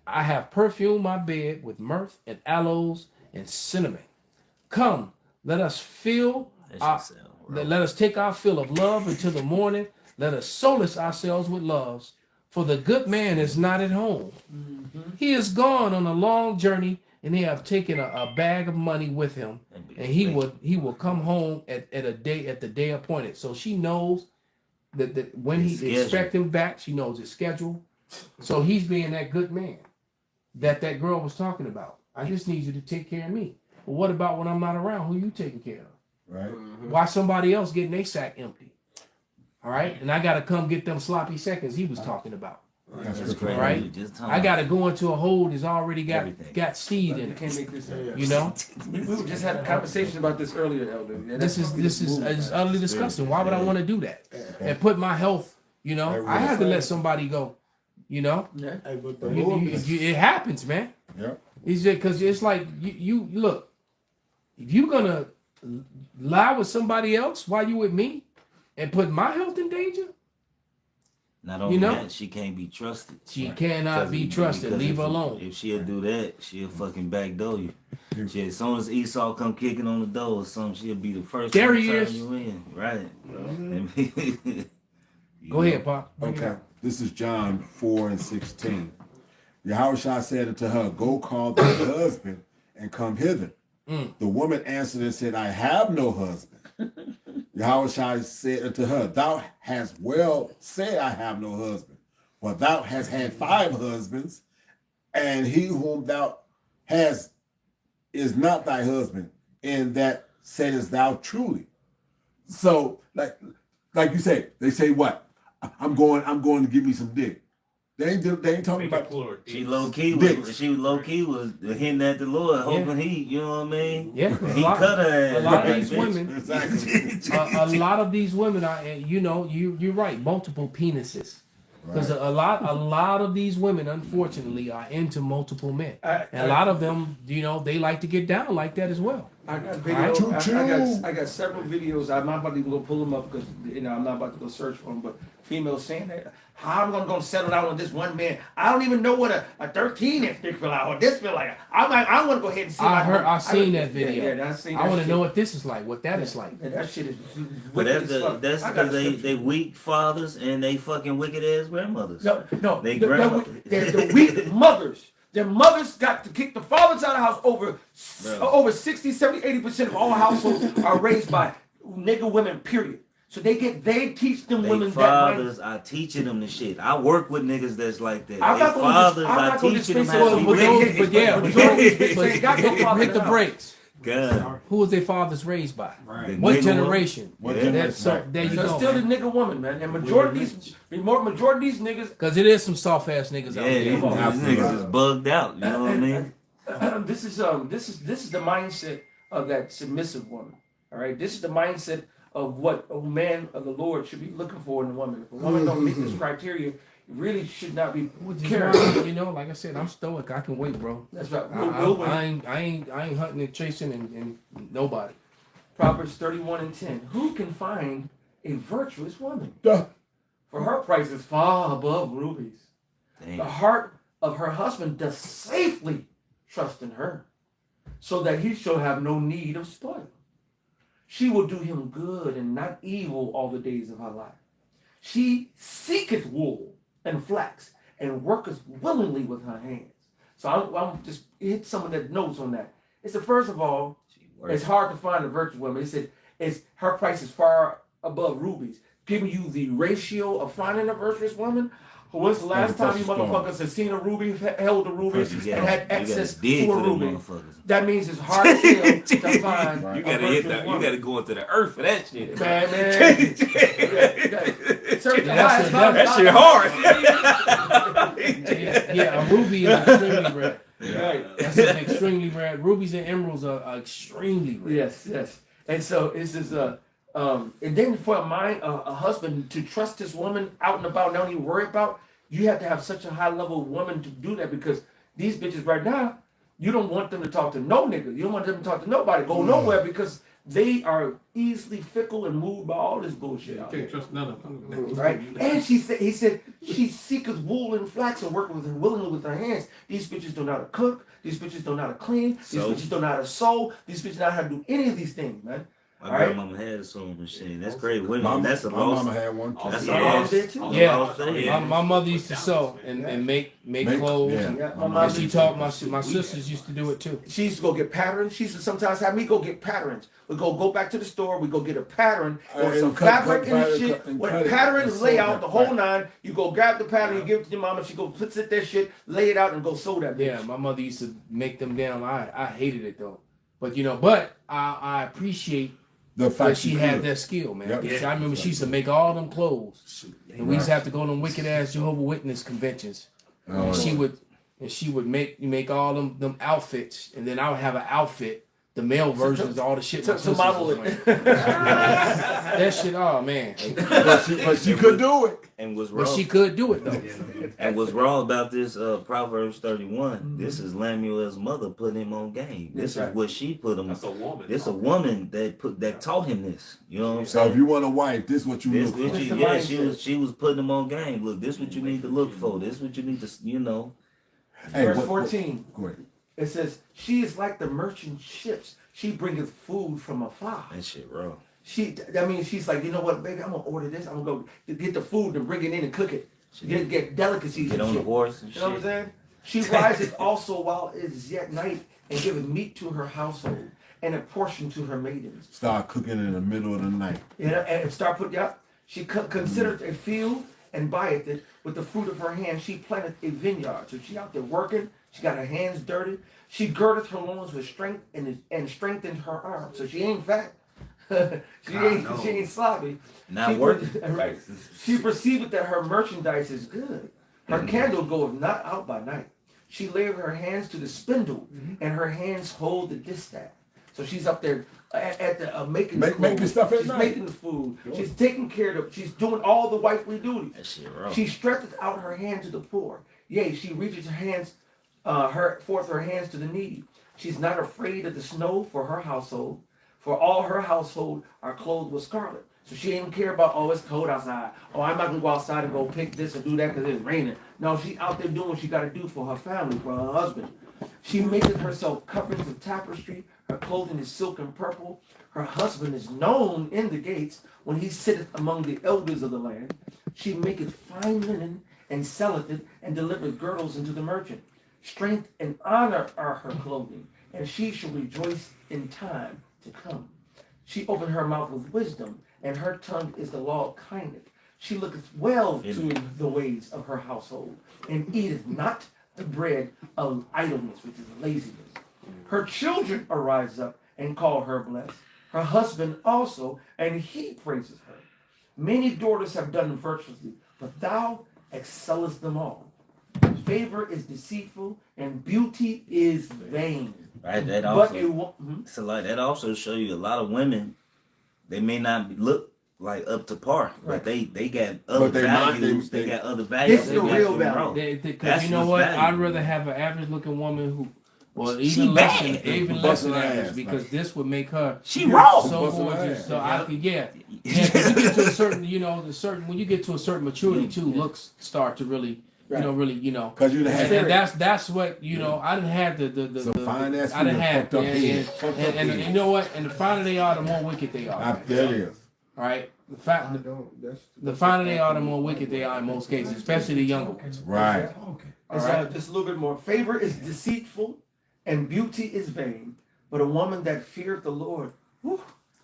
I have perfumed my bed with myrrh and aloes and cinnamon. Come, let us take our fill of love until the morning. Let us solace ourselves with loves, for the good man is not at home. Mm-hmm. He is gone on a long journey, and he have taken a bag of money with him, and he will come home at the day appointed. So she knows that when he expect him back, she knows his schedule. So he's being that good man that girl was talking about. I just need you to take care of me. But what about when I'm not around? Who you taking care of? Right. Mm-hmm. Why somebody else getting their sack empty? All right. And I got to come get them sloppy seconds he was talking about. That's great. Right. I got to go into a hole that's already got seed in it. Can't make this. We just had a conversation about this earlier, Elder. This is utterly disgusting. Why would I want to do that and put my health? I had to let somebody go. It happens, man. Yeah. It's just because it's like you look. If you gonna lie with somebody else while you with me, and put my health in danger. Not only that, she can't be trusted. She cannot be trusted. Leave her alone. If she'll do that, she'll fucking backdoor you. As soon as Esau come kicking on the door or something, she'll be the first there one he to turn is. you in. Right. Mm-hmm. Go ahead, Pop. Okay. This is John 4:16. Yahushua said unto her, Go call thy husband and come hither. The woman answered and said, I have no husband. Yahushua said unto her, Thou hast well said, I have no husband. For thou hast had 5 husbands, and he whom thou hast is not thy husband, and that saidest thou truly. So, like you say, they say what? I'm going to give me some dick. They ain't talking about. She low key was hitting at the Lord, hoping you know what I mean? Yeah, he cut her. A lot of these women, exactly. a lot of these women are, you're right, multiple penises. Because a lot of these women, unfortunately, are into multiple men, and a lot of them, they like to get down like that as well. I got videos. I got several videos. I'm not about to go pull them up because I'm not about to go search for them. But females saying that, how am I going to settle down on this one man? I don't even know what a 13-inch dick feel like or this feel like. I want to go ahead and see. I've seen that video. Yeah, I want to know what this is like, what that is like. And that shit is. But that's because they weak fathers and they fucking wicked ass grandmothers. No, they're the weak mothers. Their mothers got to kick the fathers out of the house. Over 60, 70, 80% of all households are raised by nigga women, period. So they teach them women that fathers are teaching them the shit. I work with niggas that's like that. I'm not fathers are teaching them how to hit the brakes. God. Who was their fathers raised by? Right. What generation? What generation? So there you go. Still the nigga woman, man. And majority of these niggas. Because it is some soft ass niggas out there. These niggas is bugged out. You know what I mean? This is the mindset of that submissive woman. All right. This is the mindset of what a man of the Lord should be looking for in a woman. If a woman don't meet this criteria, it really should not be caring. You know, like I said, I'm stoic. I can wait, bro. That's right. I ain't hunting and chasing and nobody. Proverbs 31:10. Who can find a virtuous woman? For her price is far above rubies. Damn. The heart of her husband does safely trust in her, so that he shall have no need of spoil. She will do him good and not evil all the days of her life. She seeketh wool and flax and worketh willingly with her hands. So I'm just hit some of the notes on that. It's first of all, it's hard to find a virtuous woman. It said her price is far above rubies, giving you the ratio of finding a virtuous woman. When's the last time you motherfuckers have seen a ruby, held a ruby, and had access to a ruby? That means it's hard to find. You gotta hit that. You gotta go into the earth for that shit. Man. That shit hard. Yeah, a ruby is extremely rare. Right. That's an extremely rare. Rubies and emeralds are extremely rare. Yes. And so it's just and then for a husband to trust his woman out and about, not even worry about, you have to have such a high level woman to do that, because these bitches right now, you don't want them to talk to no nigga. You don't want them to talk to nobody, go nowhere, because they are easily fickle and moved by all this bullshit. You can't trust none of them. Right? And he said, she seeketh wool and flax and working with her willingly with her hands. These bitches don't know how to cook. These bitches don't know how to clean. These bitches don't know how to sew. These bitches don't know how to do any of these things, man. My grandmama had a sewing machine. That's great. Women, that's a lost. My mama had one too. That's a lost. Yeah, my mother used to sew and make clothes. Yeah. My mom, she taught my sisters used to do it too. She used to go get patterns. She used to sometimes have me go get patterns. We go back to the store. We go get a pattern with some fabric and shit. With a pattern layout, the whole nine. You go grab the pattern, you give it to your mama. She go puts it that shit, lay it out, and go sew that bitch. Yeah, my mother used to make them down. I hated it though, but I appreciate the fact that she had that skill, man. Yep. I remember she used to make all them clothes, and we used to have to go to them wicked ass Jehovah's Witness conventions. And she would make all them outfits, and then I would have an outfit, the male versions, all the shit to model it. That shit, oh man. But she could do it. And was wrong. But she could do it though. And what's wrong about this Proverbs 31? This is Lemuel's mother putting him on game. This is what she put him. That's a woman. This a woman that taught him this. You know what I'm saying? So if you want a wife, this is what you look for. Yeah, she was putting him on game. Look, this is what you need to look for. This is what you need to, Hey, Verse 14. Go ahead. It says, she is like the merchant ships. She bringeth food from afar. That shit wrong. She's like, you know what, baby, I'm going to order this. I'm going to go get the food and bring it in and cook it. Get delicacies. Get on the horse and shit. You know what I'm saying? She rises also while it is yet night and giveth meat to her household and a portion to her maidens. Start cooking in the middle of the night. Yeah, and start putting up. She considereth a field and buyeth it. With the fruit of her hand, she planteth a vineyard. So she out there working. She got her hands dirty. She girdeth her loins with strength and strengthened her arms. So she ain't fat. she ain't sloppy. Not working. Right. She perceiveth that her merchandise is good. Her candle goeth not out by night. She layeth her hands to the spindle, and her hands hold the distaff. So she's up there at the making stuff at she's night. Making the food. Sure. She's taking care of. She's doing all the wifely duties. That shit wrong. She stretcheth out her hand to the poor. Yea, she reaches her hands, forth her hands to the needy. She's not afraid of the snow for her household, for all her household are clothed with scarlet. So she ain't care about, it's cold outside. I'm not gonna go outside and go pick this and do that because it's raining. No, she out there doing what she gotta do for her family, for her husband. She maketh herself coverings of tapestry. Her clothing is silk and purple. Her husband is known in the gates when he sitteth among the elders of the land. She maketh fine linen and selleth it and delivereth girdles unto the merchant. Strength and honor are her clothing, and she shall rejoice in time to come. She opened her mouth with wisdom, and her tongue is the law of kindness. She looketh well to the ways of her household, and eateth not the bread of idleness, which is laziness. Her children arise up and call her blessed. Her husband also, and he praises her. Many daughters have done virtuously, but thou excellest them all. Favor is deceitful, and beauty is vain. Right, that also. So like that also show you a lot of women. They may not look like up to par, but they got other values. They got other values. This is the real value. Because you know what? I'd rather have an average looking woman who, well, even less than average, because this would make her she wrong. So gorgeous. So I could, yeah. When you get to a certain, when you get to a certain maturity too, looks start to really. Because you and that's what I didn't have the fine ass I didn't have and you know what? And the finer they are, the more wicked they are. That is. All right. The finer they are, the more wicked they are in most cases, especially the younger ones. Right. Just a little bit more. Favor is deceitful, and beauty is vain. But a woman that feareth the Lord,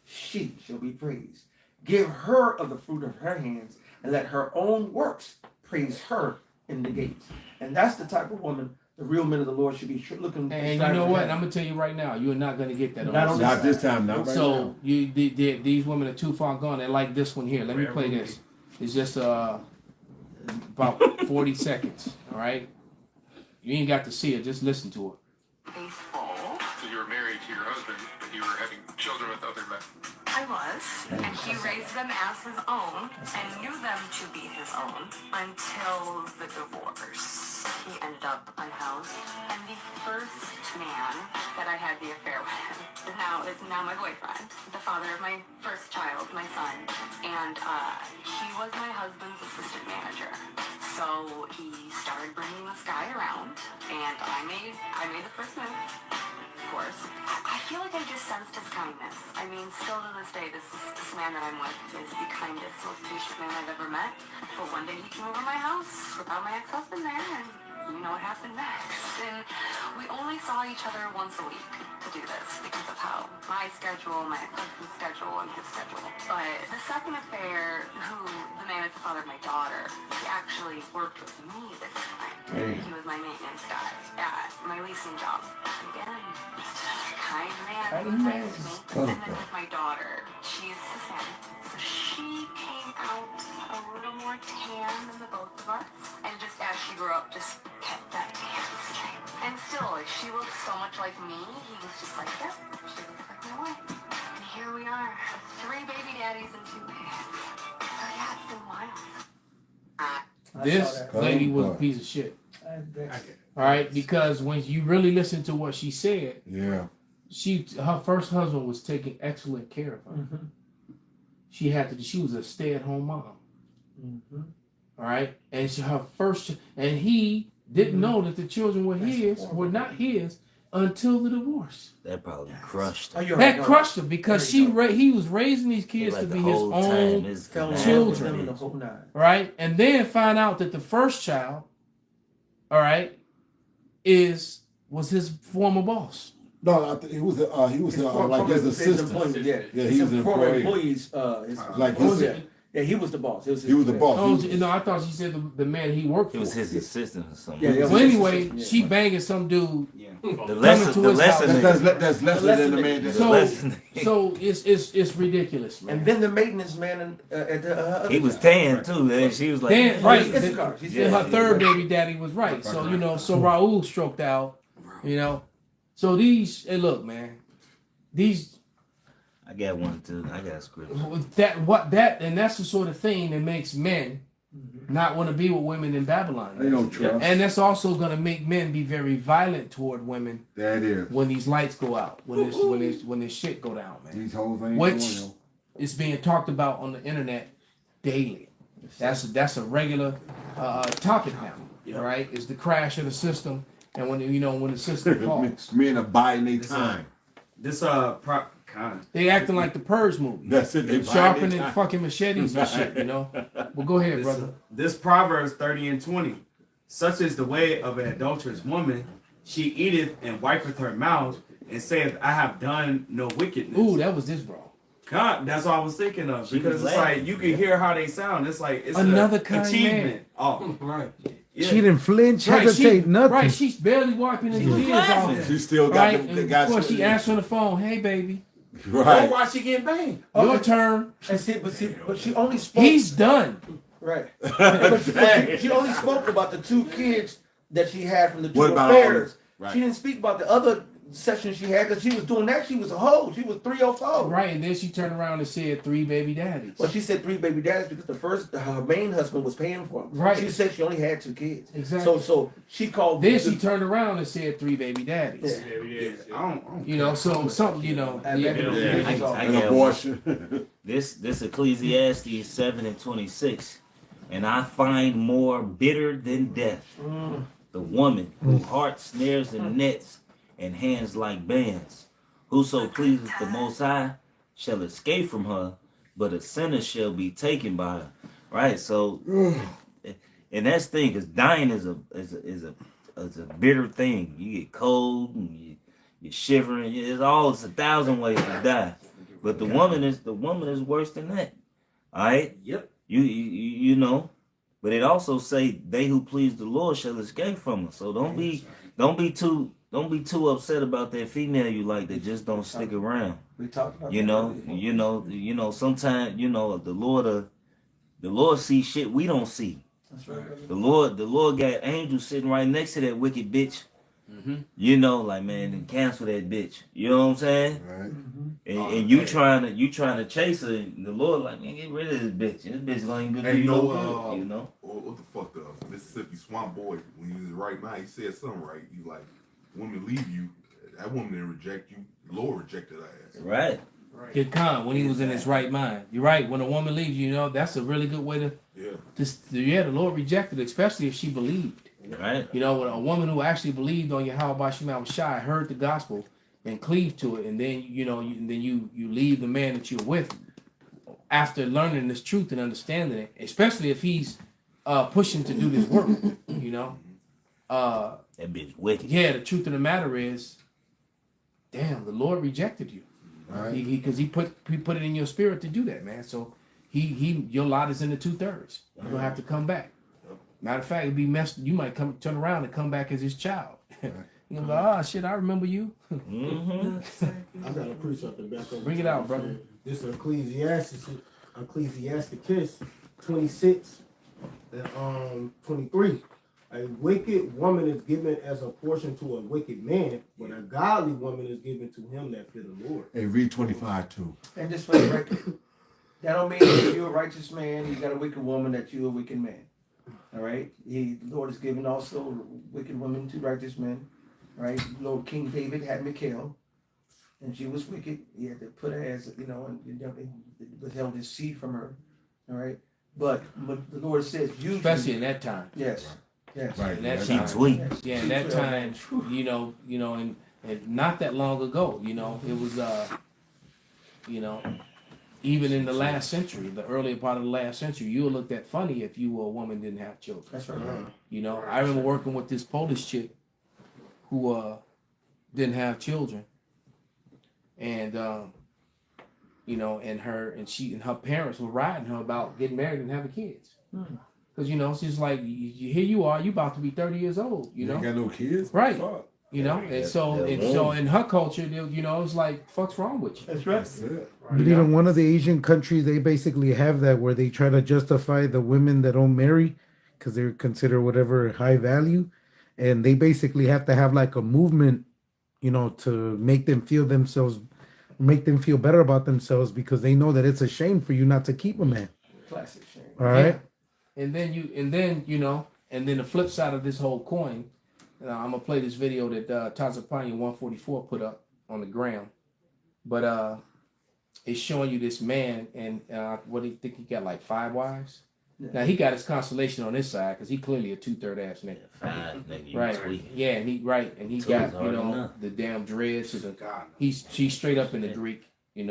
she shall be praised. Give her of the fruit of her hands, and let her own works praise her in the gates. And that's the type of woman the real men of the Lord should be looking. And you know what? I'm gonna tell you right now, you are not gonna get that. Not this time. Not right now. These women are too far gone. They're like this one here. Let me play this. It's just about 40 seconds. All right. You ain't got to see it. Just listen to it. Faithful. So you were married to your husband, but you were having children with other men. I was, and he raised them as his own and knew them to be his own until the divorce. He ended up unhoused, and the first man that I had the affair with is now my boyfriend, the father of my first child, my son, and he was my husband's assistant manager. So he started bringing this guy around, and I made the first move. Of course. I feel like I just sensed his kindness. I mean, still to this day, this man that I'm with is the kindest, most patient man I've ever met. But one day he came over my house without my ex-husband there, and you know what happened next. And we only saw each other once a week to do this because of how my schedule, my ex-husband's schedule, and his schedule. But the second affair, the man is the father of my daughter, he actually worked with me this time. He was my maintenance guy at my leasing job. Again, kind man. And then with my daughter, she's Hispanic, so she came out a little more tan than the both of us. And just as she grew up, just kept that tan skin. And still, she looked so much like me. He was just like, yep, she looks like my wife. And here we are, 3 baby daddies and 2 kids. So yeah, it's been wild. This lady was a piece of shit. All right, because when you really listen to what she said, her first husband was taking excellent care of her. Mm-hmm. She was a stay-at-home mom. Mm-hmm. All right, and he didn't know that the children were not his until the divorce. That probably crushed her. That crushed her because he was raising these kids to be his own children. Right, and then find out that the first child, all right, was his former boss. No, he was like his assistant. He was an employee. He was the boss. He was the boss. No, I thought she said the man he worked for. It was his assistant or something. Well, anyway, she banging some dude. The lesson that's lesser than the man. So it's ridiculous, man. And then the maintenance man he was tan too, and she was like, right. Her third baby daddy was right. So so Raul stroked out. So look, man, I got one too. I got a script. And that's the sort of thing that makes men not want to be with women in Babylon. They don't trust. And that's also going to make men be very violent toward women. That is. When these lights go out, when this shit go down, man. These whole things. Which is being talked about on the internet daily. That's a regular topic now. All right, it's the crash of the system, and when the system falls, men are biding their time. They acting like the Purge movie. That's it. They sharpening fucking machetes and shit. Well, go ahead, brother. This Proverbs 30:20 such is the way of an adulterous woman. She eateth and wipeth her mouth and saith, I have done no wickedness. Ooh, that was this, bro. God, that's what I was thinking of. She Because was it's like laughing. you can hear how they sound. It's like it's Another an kind achievement. man. Oh, right. Yeah. She didn't flinch, Right, hesitate, nothing. Right, she's barely wiping his was tears off. laughing. She still got Right, the and guy. of course she answering the phone. Hey, baby, Right. Or why she getting banged? your turn. And but she only spoke. He's done. Right. But she only spoke about the 2 kids that she had from the 2 What about all affairs. the- right. She didn't speak about the other session she had because she was doing that. She was a hoe. She was 304. Right, and then she turned around and said 3 baby daddies. Well, she said 3 baby daddies because her main husband was paying for them. Right. She said she only had 2 kids. Exactly. So she called. Then she turned around and said 3 baby daddies. Yeah. I don't You know, so something, you know. Yeah. Yeah. I An got abortion. This Ecclesiastes 7:26, and I find more bitter than death the woman whose heart snares and nets and hands like bands. Whoso pleases the Most High shall escape from her, but a sinner shall be taken by her. Right. So, and that's the thing, because dying is a bitter thing. You get cold and you're shivering. It's 1,000 ways to die. But the woman is worse than that. All right. Yep. You know, but it also say they who please the Lord shall escape from her. So don't be too upset about that female you like that just don't stick around. We talked about You know. Sometimes the Lord sees shit we don't see. That's right. The Lord got angels sitting right next to that wicked bitch. You know, like, man, then cancel that bitch. You know what I'm saying? Right. And you trying to chase her, and the Lord like, man, get rid of this bitch. This bitch gonna even do Hey, you no no, good, you know. what the fuck, the Mississippi Swamp Boy, when he was right now, he said something right. He like, women leave you, that woman didn't reject you, the Lord rejected her ass. Right. Get calm when he was in his right mind. You're right. When a woman leaves, you know, that's a really good way to. Yeah. The Lord rejected, especially if she believed. Right. You know, when a woman who actually believed on Yahweh Shema was shy, heard the gospel and cleaved to it, and then you leave the man that you're with after learning this truth and understanding it, especially if he's pushing to do this work. You know, that bitch wicked. Yeah, the truth of the matter is, damn, the Lord rejected you. Right. Because he put it in your spirit to do that, man. So your lot is in the 2/3. You're gonna have to come back. Matter of fact, it'd be messed. You might turn around and come back as his child. You're gonna go, oh shit, I remember you. I gotta preach something back over. Bring it out, brother. This is Ecclesiasticus 26 and 23. A wicked woman is given as a portion to a wicked man, but a godly woman is given to him that fear the Lord. Hey, read 25 too. And just for the record, that don't mean if you're a righteous man, you got a wicked woman, that you're a wicked man. All right? The Lord has given also wicked women to righteous men. Right? Lord King David had Michal, and she was wicked. He had to put her as, and withheld his seed from her. All right? But the Lord says, usually, Especially in that time. Yes. Yes. Right. In that She time. tweet. Yeah, in that time, and not that long ago, it was even in the last century, the earlier part of the last century, you were looked at funny if you were a woman didn't have children. That's right. I remember working with this Polish chick who didn't have children, and and her parents were riding her about getting married and having kids, because it's just like here you are, you about to be 30 years old, you ain't got no kids, right? Fuck. And so in her culture, it's like, fuck's wrong with you? That's right. That's it. But even one of the Asian countries, they basically have that where they try to justify the women that don't marry because they're considered whatever high value, and they basically have to have like a movement, to make them feel better about themselves because they know that it's a shame for you not to keep a man. Classic shame. All right. Yeah. And then the flip side of this whole coin. I'm gonna play this video that Tazapanya 144 put up on the gram, but it's showing you this man and what do you think he got, like 5 wives? Yeah. Now he got his constellation on this side because he clearly a 2/3 ass nigga. 5 nigga, right? Yeah, and he got the damn dreads. He's straight up in the Greek, and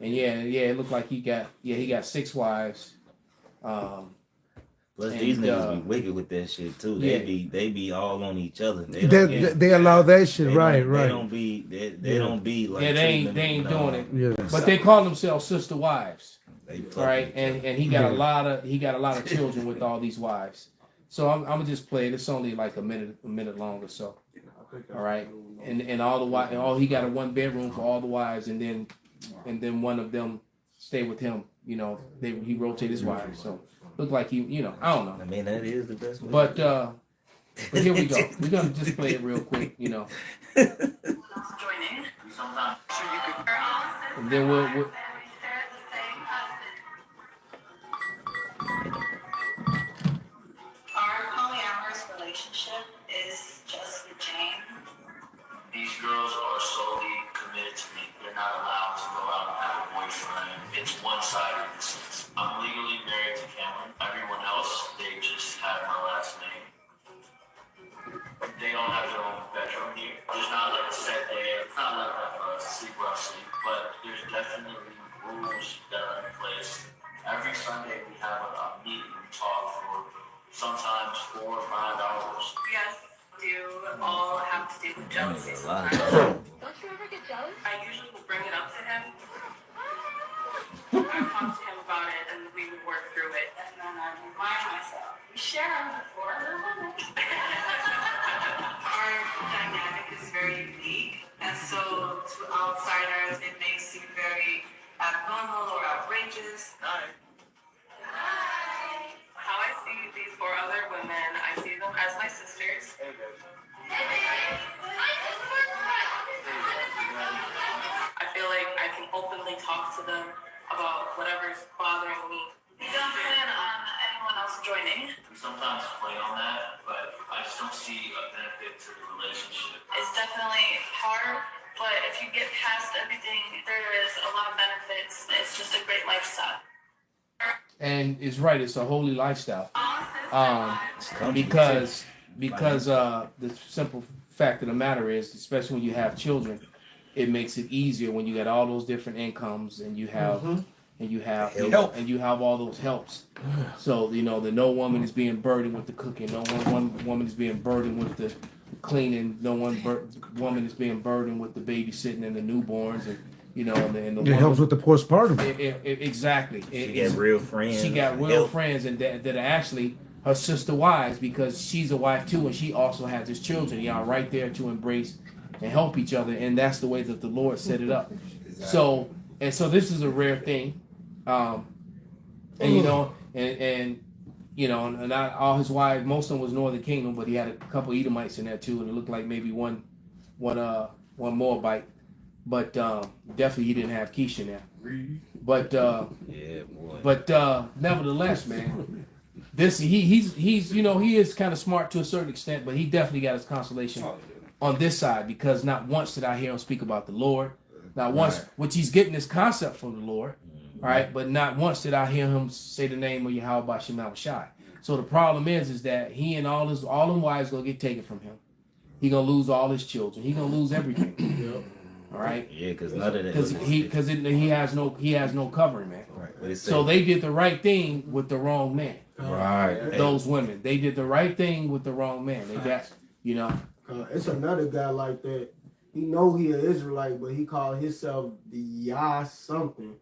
it looked like he got 6 wives. Plus, And, these niggas be wicked with that shit too. yeah. They be all on each other. They allow that shit, right? They don't be like. Yeah, they ain't doing it. Yeah. But they call themselves sister wives, They right? And he got a lot of children with all these wives. So I'm gonna just play it. It's only like a minute long or so. All right, and all the wives, he got a 1 bedroom for all the wives, and then one of them stay with him. You know, he rotate his wives. So look like he, I don't know. I mean, that is the best way. But here we go. We're gonna just play it real quick. And then we'll Our polyamorous relationship is just with Jane. These girls are solely committed to me. They're not allowed to go out and have a boyfriend. It's one-sided. I'm legally married to Cameron. Everyone else, they just have my last name. They don't have their own bedroom here. There's not like a set day. It's not like that for us. Sleep where I sleep. But there's definitely rules that are in place. Every Sunday we have a meeting. We talk for sometimes 4 or 5 hours. Yes, do all have to do with jealousy sometimes. Don't you ever get jealous? I usually will bring it up to him. I talk to him about it and we would work through it. And then I remind myself. We share on the floor. Our dynamic is very unique. And so to outsiders, it may seem very abnormal or outrageous. Hi. How I see these 4 other women, I see them as my sisters. I feel like I can openly talk to them about whatever's bothering me. We don't plan on anyone else joining. We sometimes play on that, but I just don't see a benefit to the relationship. It's definitely hard, but if you get past everything, there is a lot of benefits. It's just a great lifestyle. and it's right. It's a holy lifestyle. Because the simple fact of the matter is, especially when you have children, it makes it easier when you got all those different incomes and you have and you have and you have all those helps. So that no woman is being burdened with the cooking, no one woman is being burdened with the cleaning, no woman is being burdened with the babysitting and the newborns, and it helps with the postpartum. Exactly. She got real friends. She got real friends, and that are actually her sister wives, because she's a wife too, and she also has his children. Y'all right there to embrace and help each other, and that's the way that the Lord set it up. Exactly. So this is a rare thing, and all his wives, most of them was Northern Kingdom, but he had a couple Edomites in there too, and it looked like maybe one Moabite. But definitely he didn't have Keisha in there. But nevertheless, man, this he is kind of smart to a certain extent, but he definitely got his consolation on this side, because not once did I hear him speak about the Lord. Not once, which he's getting this concept from the Lord, all right, but not once did I hear him say the name of Yahweh Bashem Shai. So the problem is that he and all them wives gonna get taken from him. He gonna lose all his children. He gonna lose everything. All right. Yeah, because none of that. Because he has no covering, man. Right. So they did the right thing with the wrong man. Right. Those women, they did the right thing with the wrong man. They got, it's another guy like that. He know he an Israelite, but he called himself the Yah something,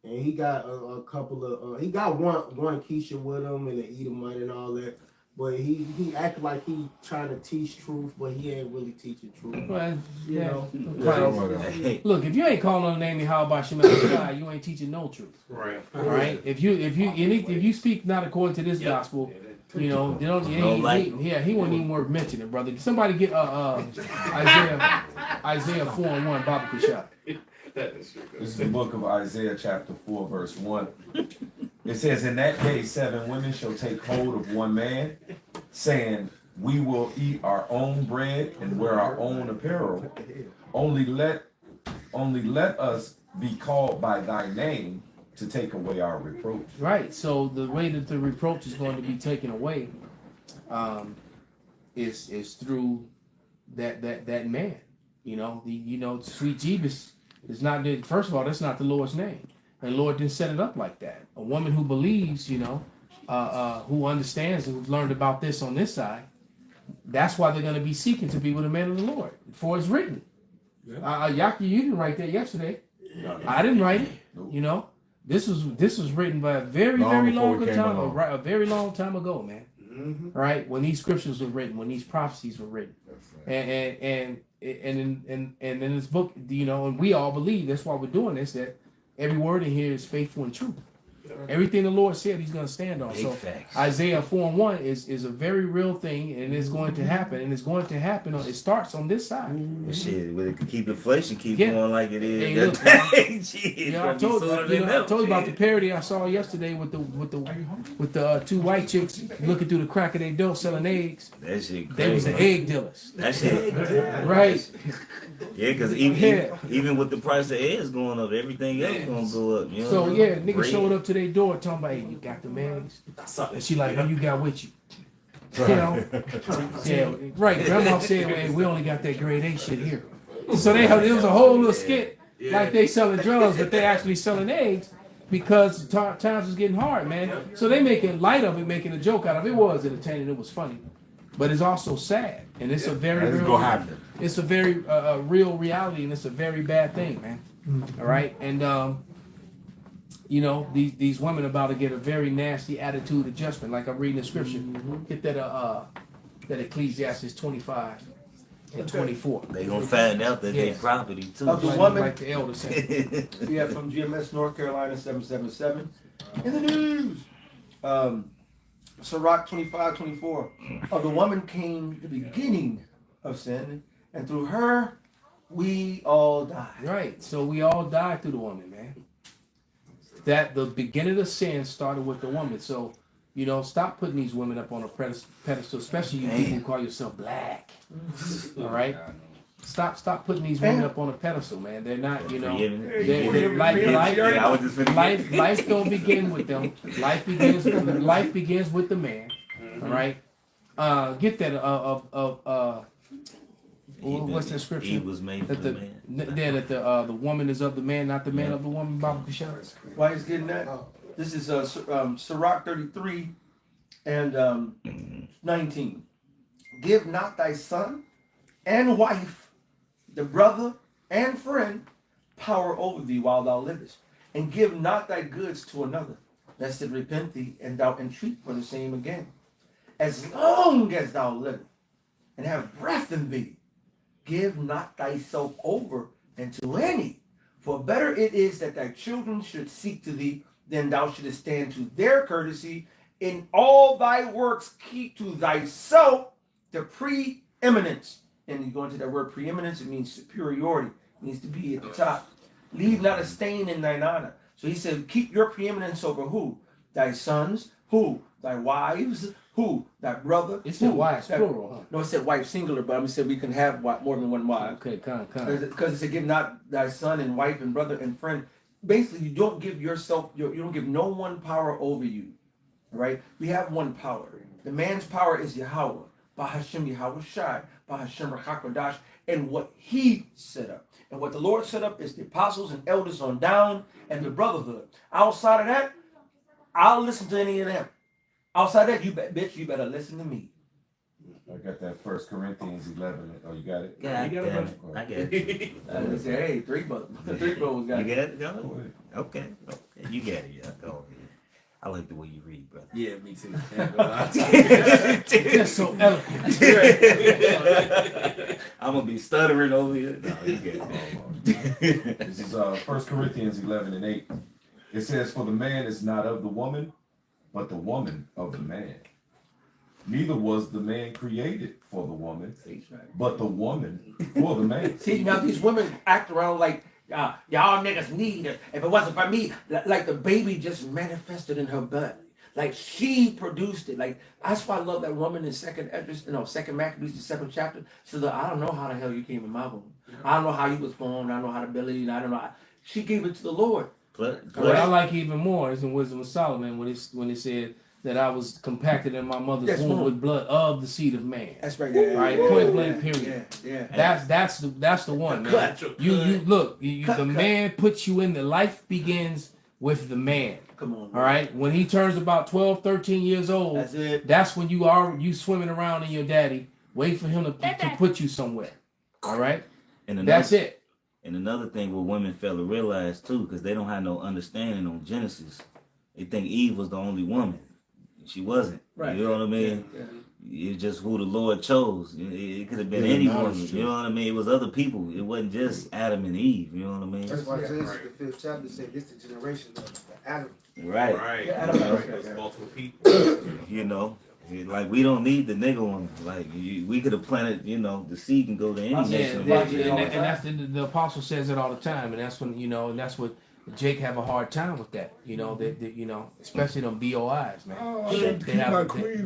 and he got a couple of. He got one Keisha with him and an Edomite and all that. But he acted like he trying to teach truth, but he ain't really teaching truth. Well, look, if you ain't calling on the name of Yahweh Shai, you ain't teaching no truth. Right. All right. If you speak not according to this gospel, he won't even worth mentioning, brother. Somebody get Isaiah 4:1, Baba Kushak. This is the book of Isaiah chapter 4 verse 1. It says, "In that day 7 women shall take hold of one man, saying, we will eat our own bread and wear our own apparel. Only let us be called by thy name to take away our reproach." Right. So the way that the reproach is going to be taken away is through that man. Sweet Jeebus is not. First of all, that's not the Lord's name. And the Lord didn't set it up like that. A woman who believes, who understands and who've learned about this on this side, that's why they're going to be seeking to be with the man of the Lord. For it's written. Yaki, you didn't write that yesterday. I didn't write it. Nope. You know, this was written by a very a very long time ago, man. Mm-hmm. Right, when these scriptures were written, when these prophecies were written, right. and in this book, you know, and we all believe that's why we're doing this. That every word in here is faithful and true. Everything the Lord said, He's going to stand on. So Isaiah 4:1 is a very real thing, and it's going to happen. And it's going to happen. It starts on this side. Shit, we can keep inflation going like it is. Hey, look, I told you about the parody I saw yesterday with the two white chicks looking through the crack of their door selling eggs. That shit crazy. They was the egg dealers. That shit right. Yeah, because even with the price of eggs going up, everything else gonna go up. You know so yeah, niggas showed up to their door talking about, hey, you got the eggs? And she like, what you got with you? You know? Yeah, right. Grandma said, hey, we only got that grade A shit here. So it was a whole little skit like they selling drugs, but they actually selling eggs because times was getting hard, man. So they making light of it, making a joke out of it. It was entertaining, it was funny. But it's also sad, and it's a very real. It's a very real reality, and it's a very bad thing, man. Mm-hmm. All right, and you know these women about to get a very nasty attitude adjustment. Like I'm reading the scripture, get that Ecclesiastes 25 and 24. They gonna find out that they property too. Of the woman, like the elder said. Yeah, from GMS North Carolina 777. In the news. Sirach 25:24. Of the woman came the beginning of sin, and through her we all died. Right. So we all died through the woman, man. That the beginning of sin started with the woman. So, you know, stop putting these women up on a pedestal, especially you people who call yourself black. All right. Stop putting these women up on a pedestal, man. They're not, you know. Life don't begin with them. Life begins with the man. All right. Get that. What's that scripture? He was made for the man. That the woman is of the man, not the man of the woman. Bible Kushar. Why he's getting that? This is Sirach 33 and 19. Give not thy son and wife, the brother and friend, power over thee while thou livest, and give not thy goods to another, lest it repent thee, and thou entreat for the same again. As long as thou livest, and have breath in thee, give not thyself over unto any, for better it is that thy children should seek to thee, than thou shouldest stand to their courtesy. In all thy works keep to thyself the preeminence. And you go into that word preeminence, it means superiority. It needs to be at the top. Leave not a stain in thine honor. So he said, keep your preeminence over who? Thy sons, who? Thy wives, who? Thy brother. It said wives, plural, huh? No, it said wife singular, but I'm saying we can have more than one wife. Okay, because it said give not thy son and wife and brother and friend. Basically, you don't give yourself, you don't give no one power over you. Right? We have one power. The man's power is Yahweh. Bahashem Yahweh Shai, Bahashem Rachakodash, and what he set up. And what the Lord set up is the apostles and elders on down and the brotherhood. Outside of that, I'll listen to any of them. Outside of that, you better listen to me. I got that 1 Corinthians 11. Oh, you got it? Yeah, you got it. I got it. I said, hey, three brothers got it. You got it? Go. Okay. You got it, yeah. Go ahead. I like the way you read, brother. Yeah, me too. That's so eloquent. I'm gonna be stuttering over here. No, you get it. This is 1 Corinthians 11 and 8. It says, "For the man is not of the woman, but the woman of the man. Neither was the man created for the woman, but the woman for the man." See, now these women act around like y'all niggas need it. If it wasn't for me, like the baby just manifested in her butt. Like she produced it. Like that's why I love that woman in Second Maccabees, the 7th chapter. She said, I don't know how the hell you came in my womb. I don't know how you was formed. I don't know how to build it. I don't know. She gave it to the Lord. What I like even more is in Wisdom of Solomon when it said that I was compacted in my mother's womb with blood of the seed of man. That's right. Right. Point blank. Period. Yeah. That's the one. Man. You look. The man puts you in. The life begins with the man. Come on. All right. When he turns about 12, 13 years old, That's it. that's when you swimming around in your daddy, wait for him to put you somewhere. All right. And that's it. And another thing what women fail to realize too, because they don't have no understanding on Genesis, they think Eve was the only woman. She wasn't. Right. You know what I mean? It's just who the Lord chose. It could have been any woman. You know what I mean? It was other people. It wasn't just Adam and Eve. You know what I mean? That's why Genesis, the 5th chapter, said this is the generation of Adam. Right. Right. Adam. Multiple people. You know, like we don't need the nigga one. Like we could have planted. You know, the seed can go to any nation. And that's the apostle says it all the time, and that's when and that's what Jake have a hard time with that. You know that especially them BOIs, man.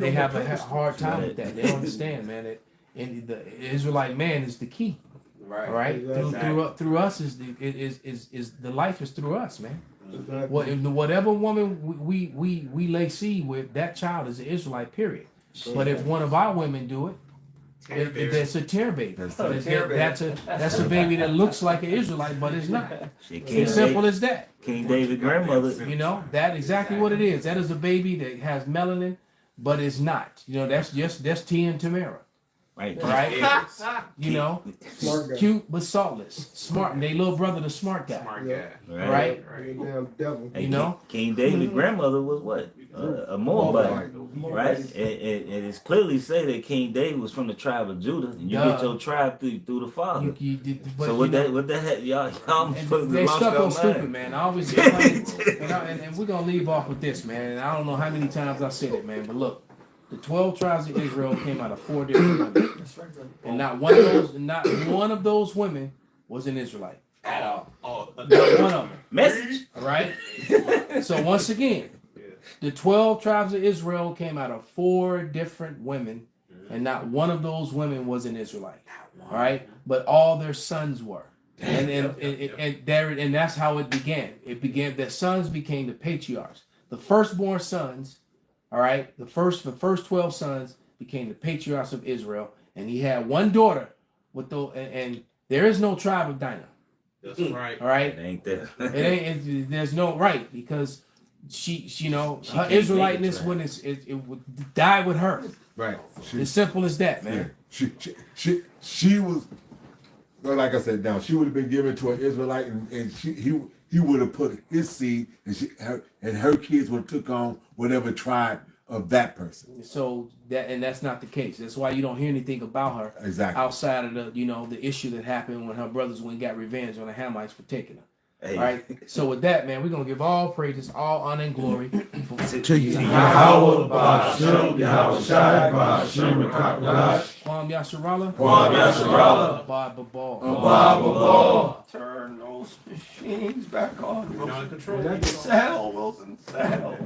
They have a hard time with that. They don't understand, man. And the Israelite man is the key. Right. Exactly. Through us is the life is through us, man. Exactly. Whatever woman we lay seed with, that child is an Israelite. Period. But if one of our women do it, that's a tear baby. That's a baby that looks like an Israelite, but it's not. It's simple as that. King David grandmother. That exactly what it is. That is a baby that has melanin, but it's not. That's Tia and Tamara. Right. Cute but saltless. Smart. And they little brother, the smart guy. Right. Damn devil. King David's grandmother was what? A Moabite. Right. And it's clearly say that King David was from the tribe of Judah, and you get your tribe through the father. So what the heck, y'all they stuck on stupid, man. I always and we're gonna leave off with this, man. And I don't know how many times I said it, man, but look. The 12 tribes of Israel came out of 4 different women. And not one of those women was an Israelite at all. Not one of them. Message. All right? So once again, the 12 tribes of Israel came out of 4 different women, and not one of those women was an Israelite. All right? But all their sons were. And that's how it began. It began, their sons became the patriarchs. The firstborn sons, all right, the first 12 sons became the patriarchs of Israel, and he had one daughter and there is no tribe of Dinah. That's right. All right, it ain't there. There's no right, because she her Israeliteness it would die with her. Right. As simple as that, man. Yeah. She was, like I said, she would have been given to an Israelite, and he would have put his seed, and her kids would have took on whatever tribe of that person. So that's not the case. That's why you don't hear anything about her outside of the issue that happened when her brothers went and got revenge on the Hamites for taking her. Hey. All right. So with that, man, we're gonna give all praises, all honor and glory to you. Yahweh Ba'Shem, Yahweh Shai, Ba'Shem Rekakadash. Kwam Yasharala. Kwam Yasharala. Babal. Turn those machines back on. You're not in control. Saddle, Wilson. Saddle.